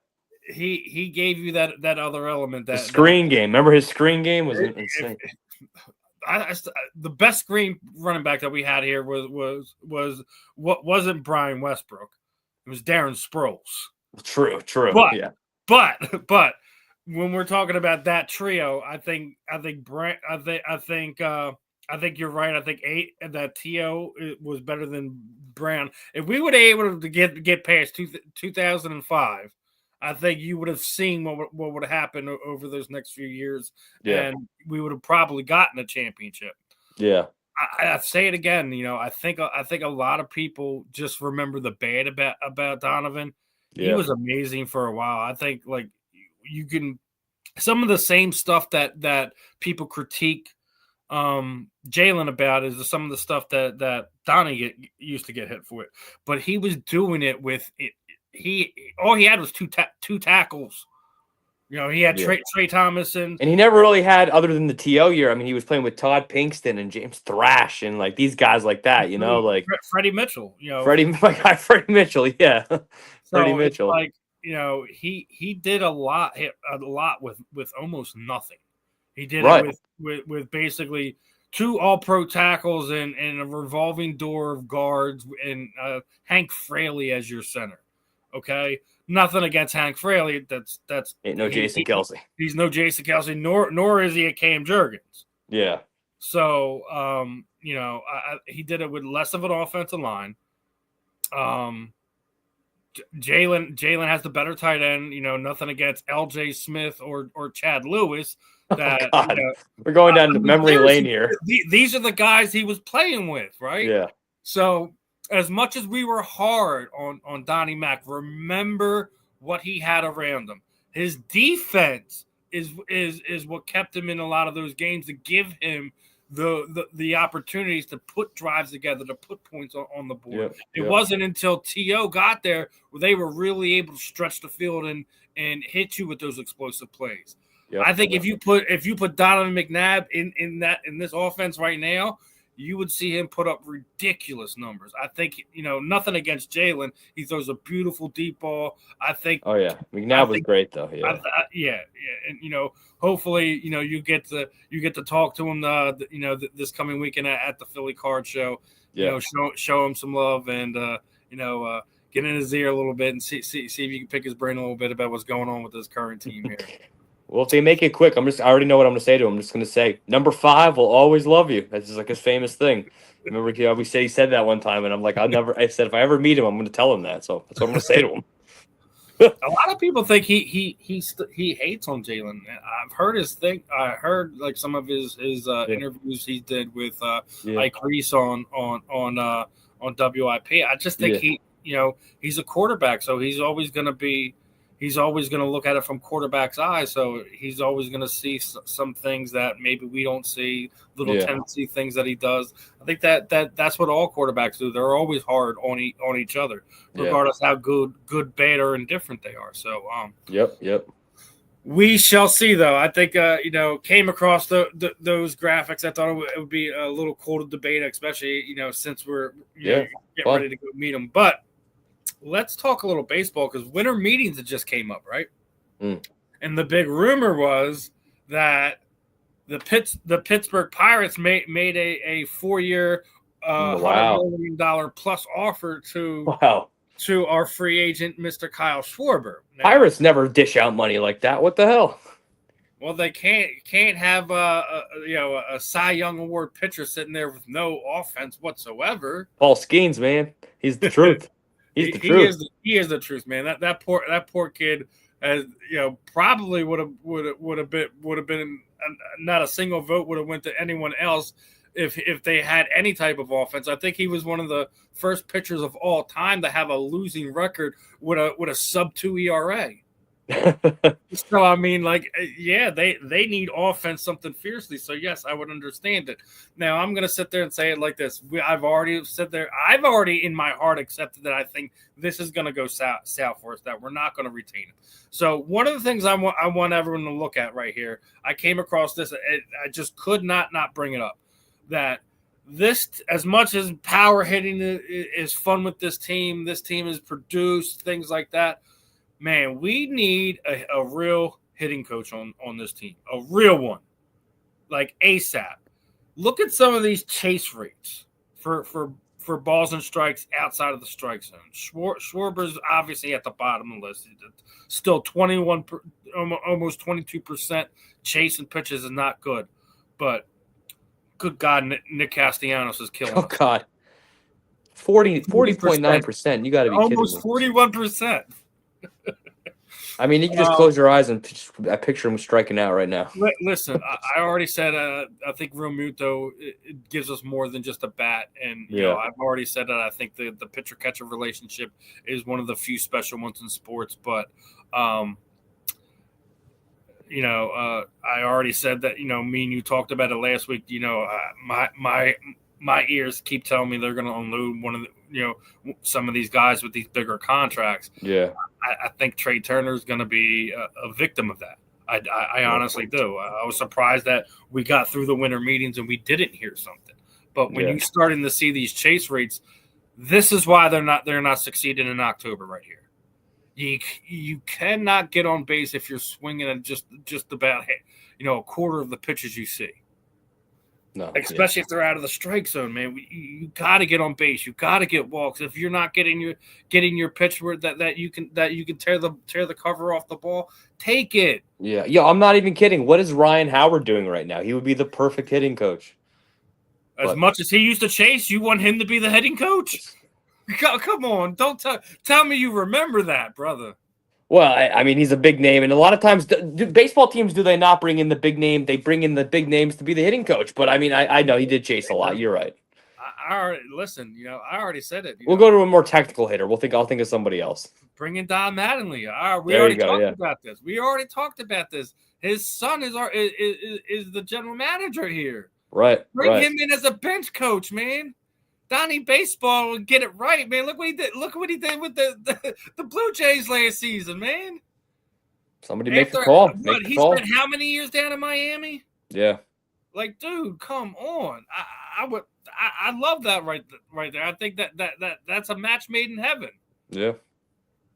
He gave you that other element. The screen game. Remember his screen game was insane. The best screen running back that we had here was what wasn't Brian Westbrook. It was Darren Sproles. True. But when we're talking about that trio, I think you're right. I think that T.O. was better than Brown. If we would have able to get past 2005, I think you would have seen what would have happened over those next few years, and we would have probably gotten a championship. Yeah. I say it again. I think a lot of people just remember the bad about Donovan. Yeah. He was amazing for a while. I think like you can some of the same stuff that people critique Jalen about is some of the stuff that Donnie used to get hit for it, but he was doing it with it. All he had was two tackles. You know, he had Trey Thomas and he never really had, other than the TO year. I mean, he was playing with Todd Pinkston and James Thrash and like these guys like that. You know, like Freddie Mitchell. You know, my guy Freddie Mitchell. Yeah, Freddie so Mitchell. It's like, you know, he did a lot with almost nothing. He did it with basically 2 all-pro tackles and a revolving door of guards and Hank Fraley as your center. Okay, nothing against Hank Fraley. That's ain't no Jason Kelsey. He's no Jason Kelsey, nor is he a Cam Jurgens. Yeah. So you know, he did it with less of an offensive line. Jalen has the better tight end. You know, nothing against L.J. Smith or Chad Lewis. That you know, we're going down memory lane here. These are the guys he was playing with, right? Yeah. So as much as we were hard on Donnie Mack, remember what he had around him. His defense is what kept him in a lot of those games, to give him the opportunities to put drives together, to put points on the board. It wasn't until T.O. got there where they were really able to stretch the field and hit you with those explosive plays. I think if you put Donovan McNabb in this offense right now, you would see him put up ridiculous numbers. I think, you know, nothing against Jalen. He throws a beautiful deep ball. I think. Oh yeah, McNabb was great though. Yeah. Yeah, and you know, hopefully, you know, you get to talk to him. You know, this coming weekend at the Philly Card Show. You know, show him some love and you know, get in his ear a little bit and see if you can pick his brain a little bit about what's going on with this current team here. Well, if they make it quick, I already know what I'm going to say to him. I'm just going to say, number 5 will always love you. That's just like his famous thing. Remember, he said that one time, and I'm like, I said, if I ever meet him, I'm going to tell him that. So that's what I'm going to say to him. A lot of people think he hates on Jalen. I've heard his thing. I heard like some of his interviews he did with Ike Reese on WIP. I just think he's a quarterback, so he's always going to look at it from quarterback's eyes. So he's always going to see some things that maybe we don't see, little tendency things that he does. I think that's what all quarterbacks do. They're always hard on each other, regardless how good, bad, or indifferent they are. So Yep. We shall see, though. I think came across those graphics. I thought it would be a little cool to debate, especially since we're getting ready to go meet them. But let's talk a little baseball, because winter meetings just came up, right? And the big rumor was that the Pittsburgh Pirates made a 4-year, $100 million plus offer to our free agent, Mr. Kyle Schwarber. Now, Pirates never dish out money like that. What the hell? Well, they can't have a Cy Young Award pitcher sitting there with no offense whatsoever. Paul Skeens, man, he's the truth. He is the truth, man. That poor kid, as probably would have been not a single vote would have went to anyone else if they had any type of offense. I think he was one of the first pitchers of all time to have a losing record with a sub-2 ERA. So I mean, they need offense something fiercely. So yes, I would understand it. Now I'm gonna sit there and say it like this: I've already in my heart accepted that I think this is gonna go south for us. That we're not gonna retain him. So one of the things I want everyone to look at right here. I came across this. I just could not bring it up. That this, as much as power hitting is fun with this team is produced things like that. Man, we need a real hitting coach on this team, a real one, like ASAP. Look at some of these chase rates for balls and strikes outside of the strike zone. Schwarber's obviously at the bottom of the list. Still 21, almost 22% chasing pitches is not good, but good God, Nick Castellanos is killing. Oh God, 40.9%. You got to be kidding me. Almost 41%. I mean, you can just close your eyes and I picture him striking out right now. Listen, I already said I think Real Muto it gives us more than just a bat, and I've already said that I think the pitcher-catcher relationship is one of the few special ones in sports. But I already said that. Me and you talked about it last week. My ears keep telling me they're going to unload one of some of these guys with these bigger contracts. Yeah. I think Trey Turner is going to be a victim of that. I honestly do. I was surprised that we got through the winter meetings and we didn't hear something. But when you're starting to see these chase rates, this is why they're not succeeding in October right here. You cannot get on base if you're swinging at just about a quarter of the pitches you see. No, especially if they're out of the strike zone, man. You got to get on base. You got to get walks. If you're not getting your pitch where that you can tear the cover off the ball, take it. Yeah. I'm not even kidding. What is Ryan Howard doing right now? He would be the perfect hitting coach. As much as he used to chase, you want him to be the hitting coach? Come on, don't tell me you remember that, brother. Well, I mean, he's a big name, and a lot of times, do baseball teams, do they not bring in the big name? They bring in the big names to be the hitting coach. But I mean, I know he did chase a lot. You're right. I already I already said it. We'll go to a more technical hitter. I'll think of somebody else. Bring in Don Mattingly. We already talked about this. We already talked about this. His son is the general manager here. Right. Bring him in as a bench coach, man. Donnie Baseball would get it right, man. Look what he did. Look what he did with the Blue Jays last season, man. Somebody make the call. He spent how many years down in Miami? Yeah. Like, dude, come on. I love that right there. I think that's a match made in heaven. Yeah.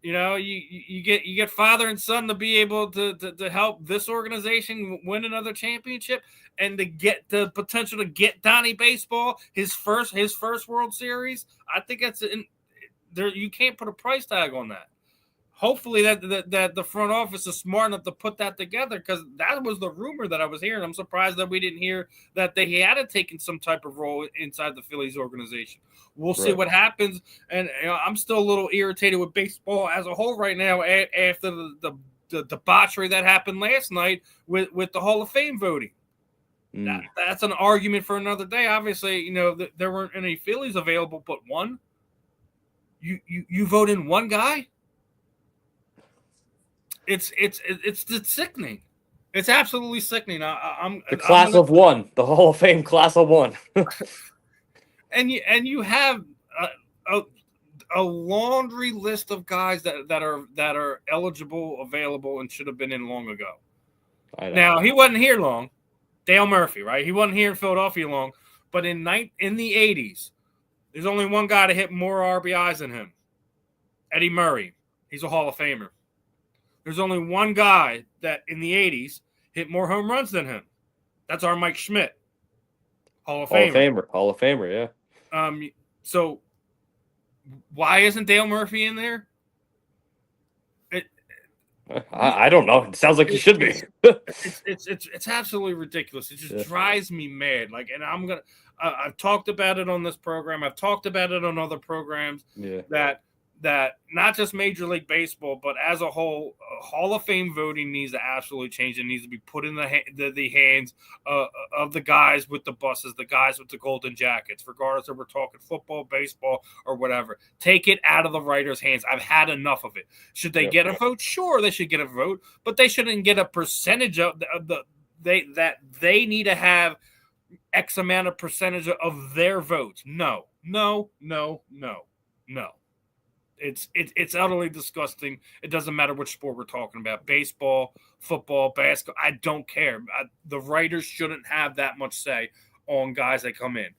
You get father and son to be able to help this organization win another championship, and to get the potential to get Donnie Baseball his first World Series. I think that's there. You can't put a price tag on that. Hopefully that the front office is smart enough to put that together, because that was the rumor that I was hearing. I'm surprised that we didn't hear that they had taken some type of role inside the Phillies organization. We'll see what happens, and I'm still a little irritated with baseball as a whole right now after the debauchery that happened last night with the Hall of Fame voting. That's an argument for another day. Obviously, there weren't any Phillies available but one. You vote in one guy? It's sickening. It's absolutely sickening. I'm the class of one, the Hall of Fame class of one. And you have a laundry list of guys that are eligible, available, and should have been in long ago. Now, he wasn't here long. Dale Murphy, right? He wasn't here in Philadelphia long. But in the 80s, there's only one guy to hit more RBIs than him. Eddie Murray. He's a Hall of Famer. There's only one guy that in the 80s hit more home runs than him. That's our Mike Schmidt. Hall of Famer, yeah. So why isn't Dale Murphy in there? I don't know. It sounds like he should be. It's absolutely ridiculous. It just drives me mad. I've talked about it on this program. I've talked about it on other programs. Yeah. That not just Major League Baseball, but as a whole, Hall of Fame voting needs to absolutely change. It needs to be put in the hands of the guys with the buses, the guys with the golden jackets, regardless if we're talking football, baseball, or whatever. Take it out of the writers' hands. I've had enough of it. Should they get a vote? Sure, they should get a vote, but they shouldn't get a percentage of they need to have X amount of percentage of their votes. No. It's utterly disgusting. It doesn't matter which sport we're talking about. Baseball, football, basketball. I don't care. The writers shouldn't have that much say on guys that come in.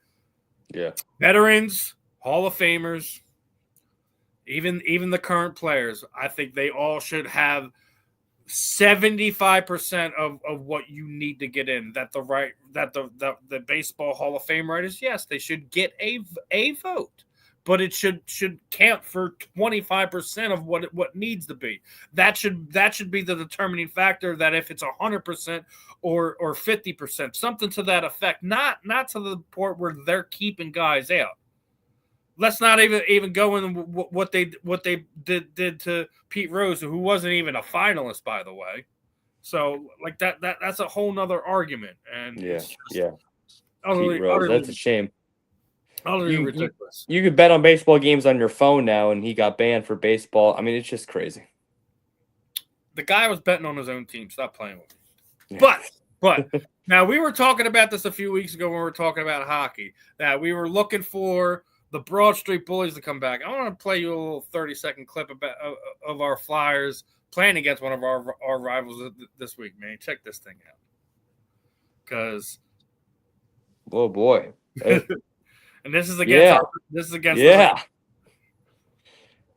Yeah. Veterans, Hall of Famers, even the current players, I think they all should have 75% of what you need to get in. That the Baseball Hall of Fame writers, yes, they should get a vote. But it should count for 25% of what needs to be. That should be the determining factor. That if it's 100% or 50%, something to that effect. Not to the point where they're keeping guys out. Let's not even go in what they did to Pete Rose, who wasn't even a finalist, by the way. So like that's a whole nother argument. And Pete Rose, that's a shame. Ridiculous. You could bet on baseball games on your phone now, and he got banned for baseball. I mean, it's just crazy. The guy was betting on his own team. Stop playing with him. But now we were talking about this a few weeks ago when we were talking about hockey, that we were looking for the Broad Street Bullies to come back. I want to play you a little 30-second clip of our Flyers playing against one of our rivals this week, man. Check this thing out. Because Oh boy. Hey. And this is against Yeah.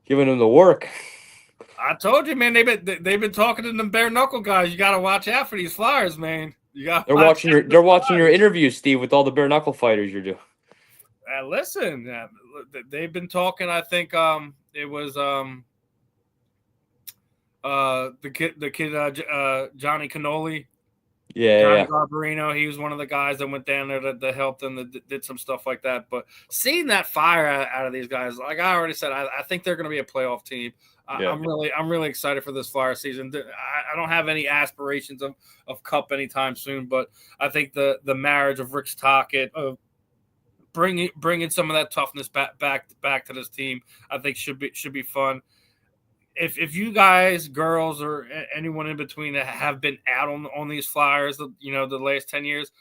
Giving them the work. I told you, man. They've been talking to them bare knuckle guys. You got to watch out for these Flyers, man. They're watching your interviews, Steve, with all the bare knuckle fighters you're doing. Listen, they've been talking. I think it was the kid Johnny Cannoli. Johnny Garbarino, he was one of the guys that went down there that helped them, that did some stuff like that. But seeing that fire out of these guys, like I already said, I think they're going to be a playoff team. I'm really excited for this Flyer season. I don't have any aspirations of Cup anytime soon, but I think the marriage of Rick Tocchet, of bringing some of that toughness back to this team, I think should be fun. If you guys, girls, or anyone in between that have been out on these Flyers, the last 10 years,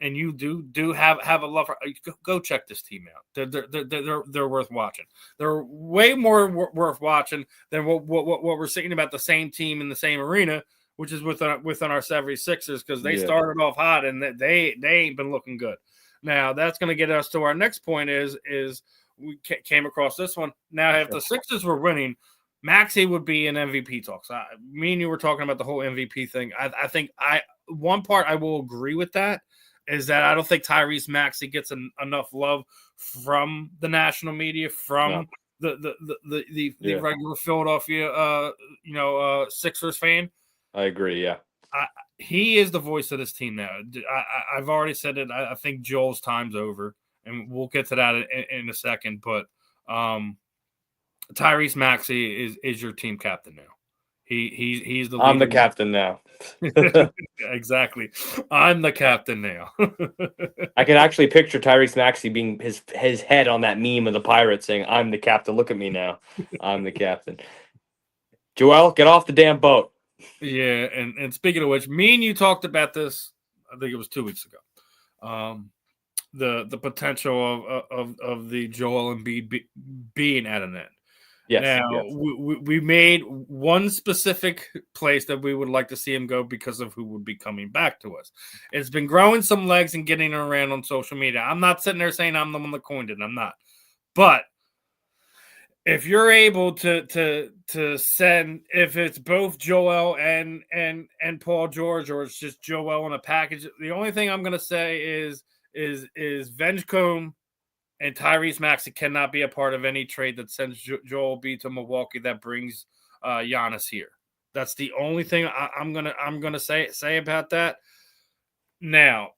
and you do have a love for, go check this team out. They're worth watching. They're way more worth watching than what we're saying about the same team in the same arena, which is within our 76ers, because they started off hot and they ain't been looking good. Now that's going to get us to our next point is we came across this one. Now if the Sixers were winning, Maxey would be in MVP talks. Me and you were talking about the whole MVP thing. I think one part I will agree with that is that I don't think Tyrese Maxey gets enough love from the national media, from the regular Philadelphia Sixers fan. I agree. Yeah, he is the voice of this team now. I've already said it. I think Joel's time's over, and we'll get to that in a second. But Tyrese Maxey is your team captain now. He's the leader. I'm the captain now. Exactly. I'm the captain now. I can actually picture Tyrese Maxey being his head on that meme of the Pirates saying, "I'm the captain. Look at me now. I'm the captain." Joel, get off the damn boat. Yeah, and speaking of which, me and you talked about this, I think it was 2 weeks ago. The potential of the Joel Embiid being at an end. Yes. Now, we made one specific place that we would like to see him go because of who would be coming back to us. It's been growing some legs and getting around on social media. I'm not sitting there saying I'm the one that coined it. I'm not. But if you're able to send, if it's both Joel and Paul George, or it's just Joel in a package, the only thing I'm going to say is Vengecombe and Tyrese Maxey cannot be a part of any trade that sends Joel B to Milwaukee that brings Giannis here. That's the only thing I'm gonna say about that. Now,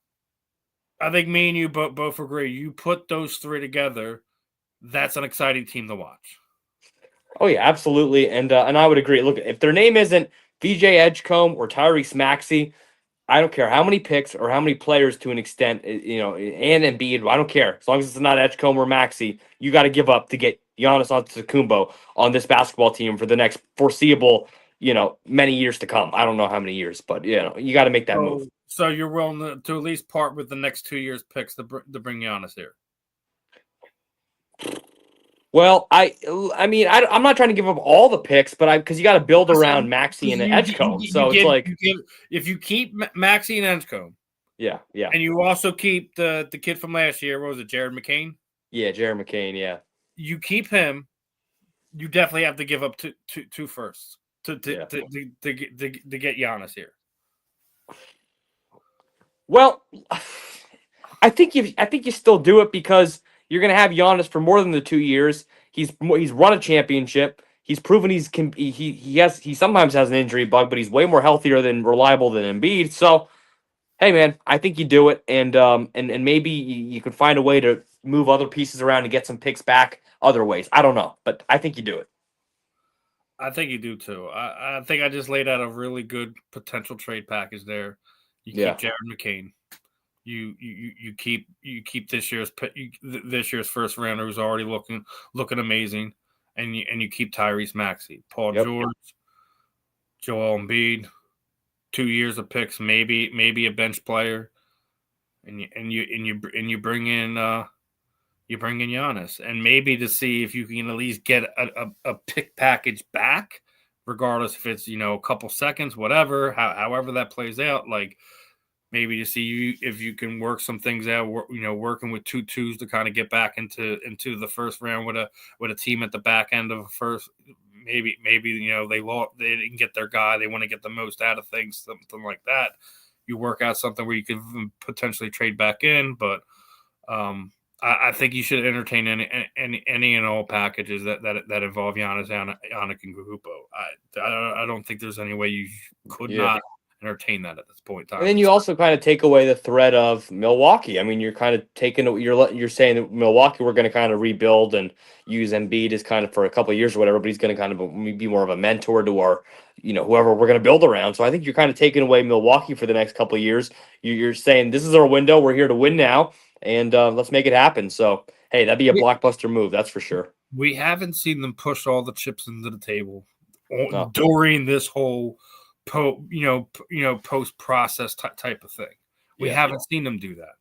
I think me and you both agree. You put those three together, that's an exciting team to watch. Oh yeah, absolutely, and I would agree. Look, if their name isn't VJ Edgecombe or Tyrese Maxey, I don't care how many picks or how many players to an extent, and Embiid, I don't care. As long as it's not Edgecombe or Maxey, you got to give up to get Giannis Antetokounmpo on this basketball team for the next foreseeable, many years to come. I don't know how many years, but, you got to make that move. So you're willing to at least part with the next 2 years picks to bring Giannis here? Well, I'm not trying to give up all the picks, but because you got to build around Maxey and Edgecombe. So it's like if you keep Maxey and Edgecombe, yeah, and you also keep the kid from last year, what was it, Jared McCain? Yeah, Jared McCain. Yeah, you keep him. You definitely have to give up two firsts to get Giannis here. Well, I think you still do it because you're going to have Giannis for more than the 2 years. He's run a championship. He's proven he sometimes has an injury bug, but he's way more healthier than reliable than Embiid. So, hey man, I think you do it, and maybe you could find a way to move other pieces around and get some picks back other ways. I don't know, but I think you do it. I think you do too. I think I just laid out a really good potential trade package there. You keep Jared McCain. You keep this year's first rounder who's already looking amazing, and you keep Tyrese Maxey, Paul George, Joel Embiid, 2 years of picks, maybe a bench player, and you bring in Giannis, and maybe to see if you can at least get a pick package back, regardless if it's a couple seconds, whatever, however that plays out. Like maybe to see if you can work some things out. Working with 2-2s to kind of get back into the first round with a team at the back end of the first. Maybe they didn't get their guy. They want to get the most out of things, something like that. You work out something where you can potentially trade back in, but I think you should entertain any and all packages that involve Giannis Antetokounmpo. I don't think there's any way you could not entertain that at this point in time. And then you also kind of take away the threat of Milwaukee. I mean, you're kind of you're saying that Milwaukee, we're going to kind of rebuild and use Embiid as kind of for a couple of years or whatever, but he's going to kind of be more of a mentor to our, whoever we're going to build around. So I think you're kind of taking away Milwaukee for the next couple of years. You're saying this is our window. We're here to win now, and let's make it happen. So hey, that'd be a blockbuster move, that's for sure. We haven't seen them push all the chips into the table during this whole post process type of thing. We haven't seen them do that,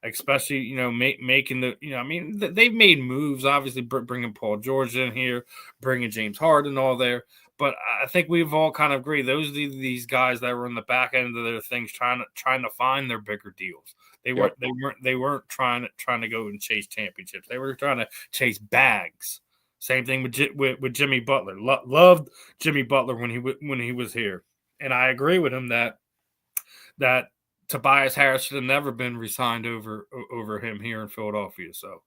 especially making the I mean they've made moves, obviously bringing Paul George in here, bringing James Harden all there, but I think we've all kind of agreed those are these guys that were in the back end of their things trying to find their bigger deals. They weren't trying to go and chase championships. They were trying to chase bags. Same thing with Jimmy Butler. Loved Jimmy Butler when he was here. And I agree with him that Tobias Harris should have never been re-signed over him here in Philadelphia. So,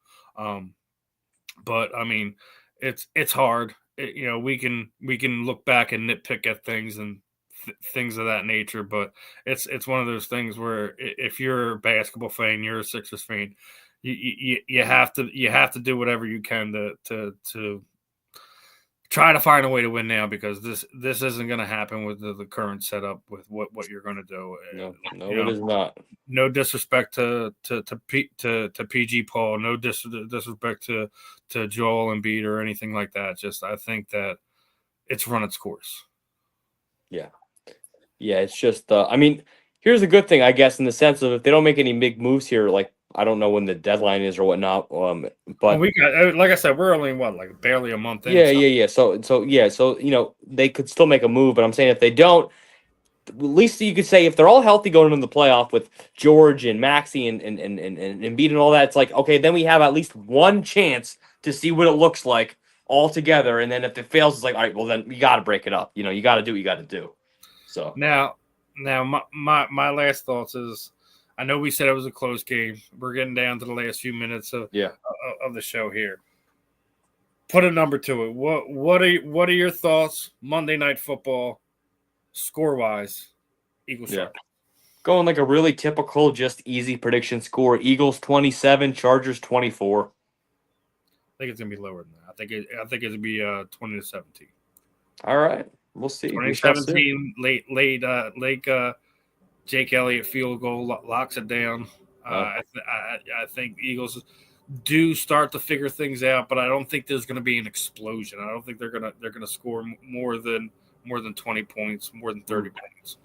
but I mean, it's hard. We can look back and nitpick at things and things of that nature, but it's one of those things where if you're a basketball fan, you're a Sixers fan, you have to do whatever you can to try to find a way to win now, because this isn't going to happen with the current setup with what you're going to do. No, it is not. No disrespect to PG Paul, no disrespect to Joel Embiid or anything like that. Just I think that it's run its course. Yeah, it's just I mean, here's a good thing, I guess, in the sense of if they don't make any big moves here, like I don't know when the deadline is or whatnot. But we got, like I said, we're only like barely a month in. Yeah. So they could still make a move, but I'm saying if they don't, at least you could say if they're all healthy going into the playoff with George and Maxey and Embiid and all that, it's like okay, then we have at least one chance to see what it looks like all together. And then if it fails, it's like all right, well then you got to break it up. You got to do what you got to do. So now my last thoughts is, I know we said it was a close game. We're getting down to the last few minutes of the show here. Put a number to it. What are your thoughts? Monday Night Football, score wise, Eagles. Going like a really typical, just easy prediction score. Eagles 27, Chargers 24. I think it's gonna be lower than that. I think it'll be 20-17. All right. We'll see. 2017, late Jake Elliott field goal locks it down. I think Eagles do start to figure things out, but I don't think there's going to be an explosion. I don't think they're gonna score more than 20 points, more than 30 points.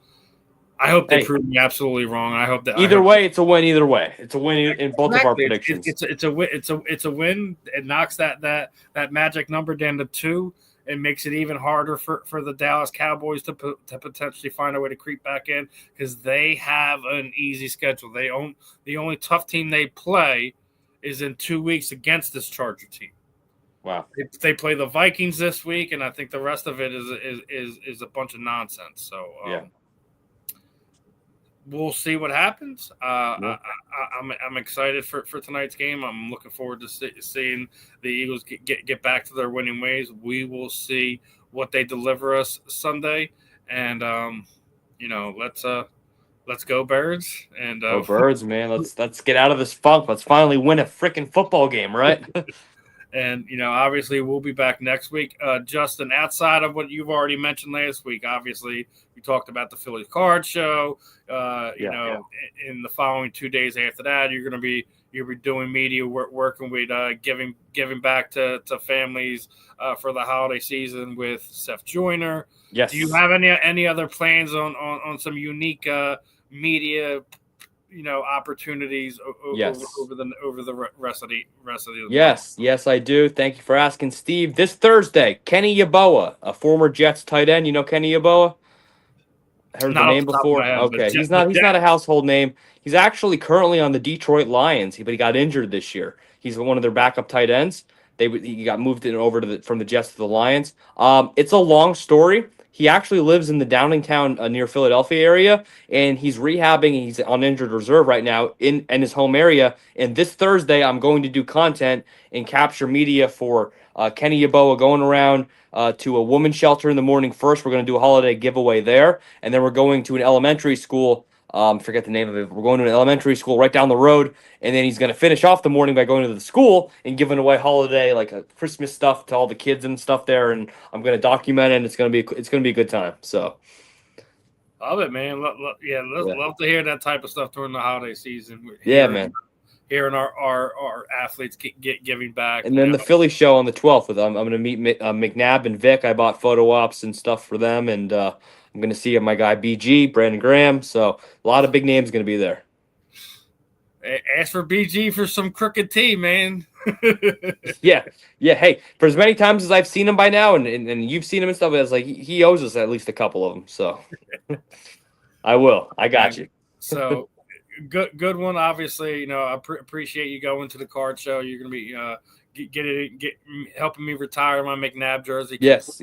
I hope they prove me absolutely wrong. I hope that either way, it's a win. Either way, it's a win in both of our predictions. It's a win. It's a win. It knocks that magic number down to 2. It makes it even harder for the Dallas Cowboys to potentially find a way to creep back in, because they have an easy schedule. The only tough team they play is in 2 weeks against this Charger team. Wow. They play the Vikings this week, and I think the rest of it is a bunch of nonsense. So we'll see what happens. I'm excited for tonight's game. I'm looking forward to seeing the Eagles get back to their winning ways. We will see what they deliver us Sunday, and let's go Birds. And go Birds, man. Let's get out of this funk. Let's finally win a freaking football game, right? And, obviously we'll be back next week. Justin, outside of what you've already mentioned last week, obviously we talked about the Phillies card show. In the following 2 days after that, you're going to you were doing media work, working with giving back to families for the holiday season with Seth Joyner. Yes. Do you have any other plans on some unique media, opportunities Yes. over the rest of the month? Yes, I do. Thank you for asking, Steve. This Thursday, Kenny Yeboah, a former Jets tight end. You know Kenny Yeboah? Heard the Not off name the top of my before? head, Okay, he's not a household name. He's actually currently on the Detroit Lions, but he got injured this year. He's one of their backup tight ends. He got moved over from the Jets to the Lions. It's a long story. He actually lives in the Downingtown near Philadelphia area, and he's rehabbing. He's on injured reserve right now in his home area. And this Thursday, I'm going to do content and capture media for Kenny Yeboah going around to a women's shelter in the morning first. We're going to do a holiday giveaway there. And then we're going to an elementary school. Forget the name of it. We're going to an elementary school right down the road. And then he's going to finish off the morning by going to the school and giving away holiday, like Christmas stuff to all the kids and stuff there. And I'm going to document it. And it's going to be a good time. So. Love it, man. Love to hear that type of stuff during the holiday season. Man. Hearing our athletes giving back. And then the Philly show on the 12th. I'm going to meet McNabb and Vic. I bought photo ops and stuff for them. And I'm going to see my guy BG, Brandon Graham. So a lot of big names going to be there. Ask for BG for some crooked tea, man. Yeah. Hey, for as many times as I've seen him by now, and you've seen him and stuff, it's like he owes us at least a couple of them. So I will. I got you. So good one. Obviously, I appreciate you going to the card show. You're going to be helping me retire my McNabb jersey. Yes.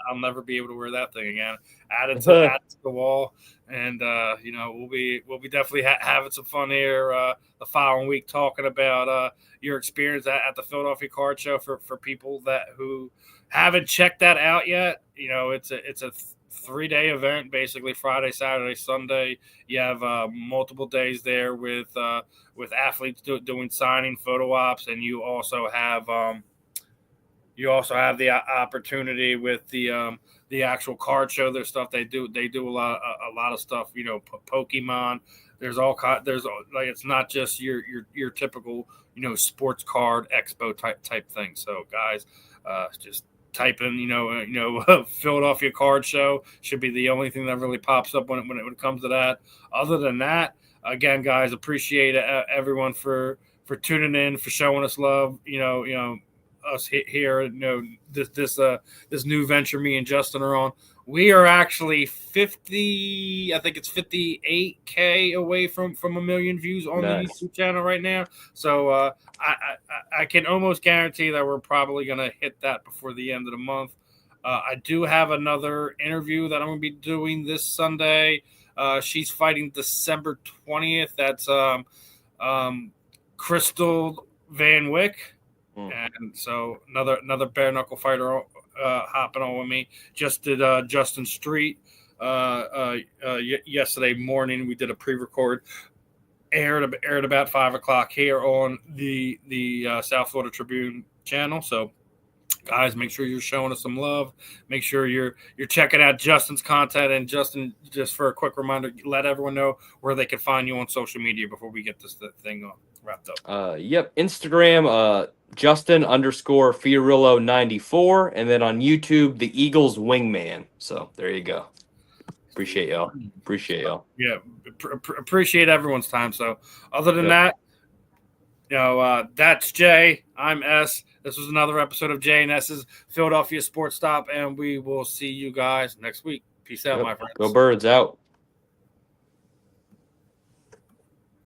I'll never be able to wear that thing again. Add it to the wall, and we'll be definitely having some fun here the following week talking about your experience at the Philadelphia Card Show for people who haven't checked that out yet. It's a 3-day event, basically Friday, Saturday, Sunday. You have multiple days there with athletes doing signing, photo ops, and you also have the opportunity with the actual card show. There's stuff they do a lot of stuff. Pokemon. There's it's not just your typical sports card expo type thing. So guys, just type in Philadelphia Card Show. Should be the only thing that really pops up when it comes to that. Other than that, again, guys, appreciate everyone for tuning in, for showing us love. Us here. This new venture me and Justin are on. We are actually 50. I think it's 58K away from 1 million views on the YouTube channel right now. So I can almost guarantee that we're probably going to hit that before the end of the month. I do have another interview that I'm going to be doing this Sunday. She's fighting December 20th. That's Crystal Van Wyck. And so another bare knuckle fighter hopping on with me. Just did Justin Street yesterday morning. We did a pre-record, aired about 5:00 here on the South Florida Tribune channel. So guys, make sure you're showing us some love. Make sure you're checking out Justin's content. And Justin, just for a quick reminder, let everyone know where they can find you on social media before we get this thing wrapped up. Instagram, Justin_Fiorillo 94, and then on YouTube, the Eagles Wingman. So there you go. Appreciate y'all. Yeah, appreciate everyone's time. So other than that, that's Jay. I'm S. This was another episode of Jay and S's Philadelphia Sports Stop, and we will see you guys next week. Peace out, my friends. Go Birds out.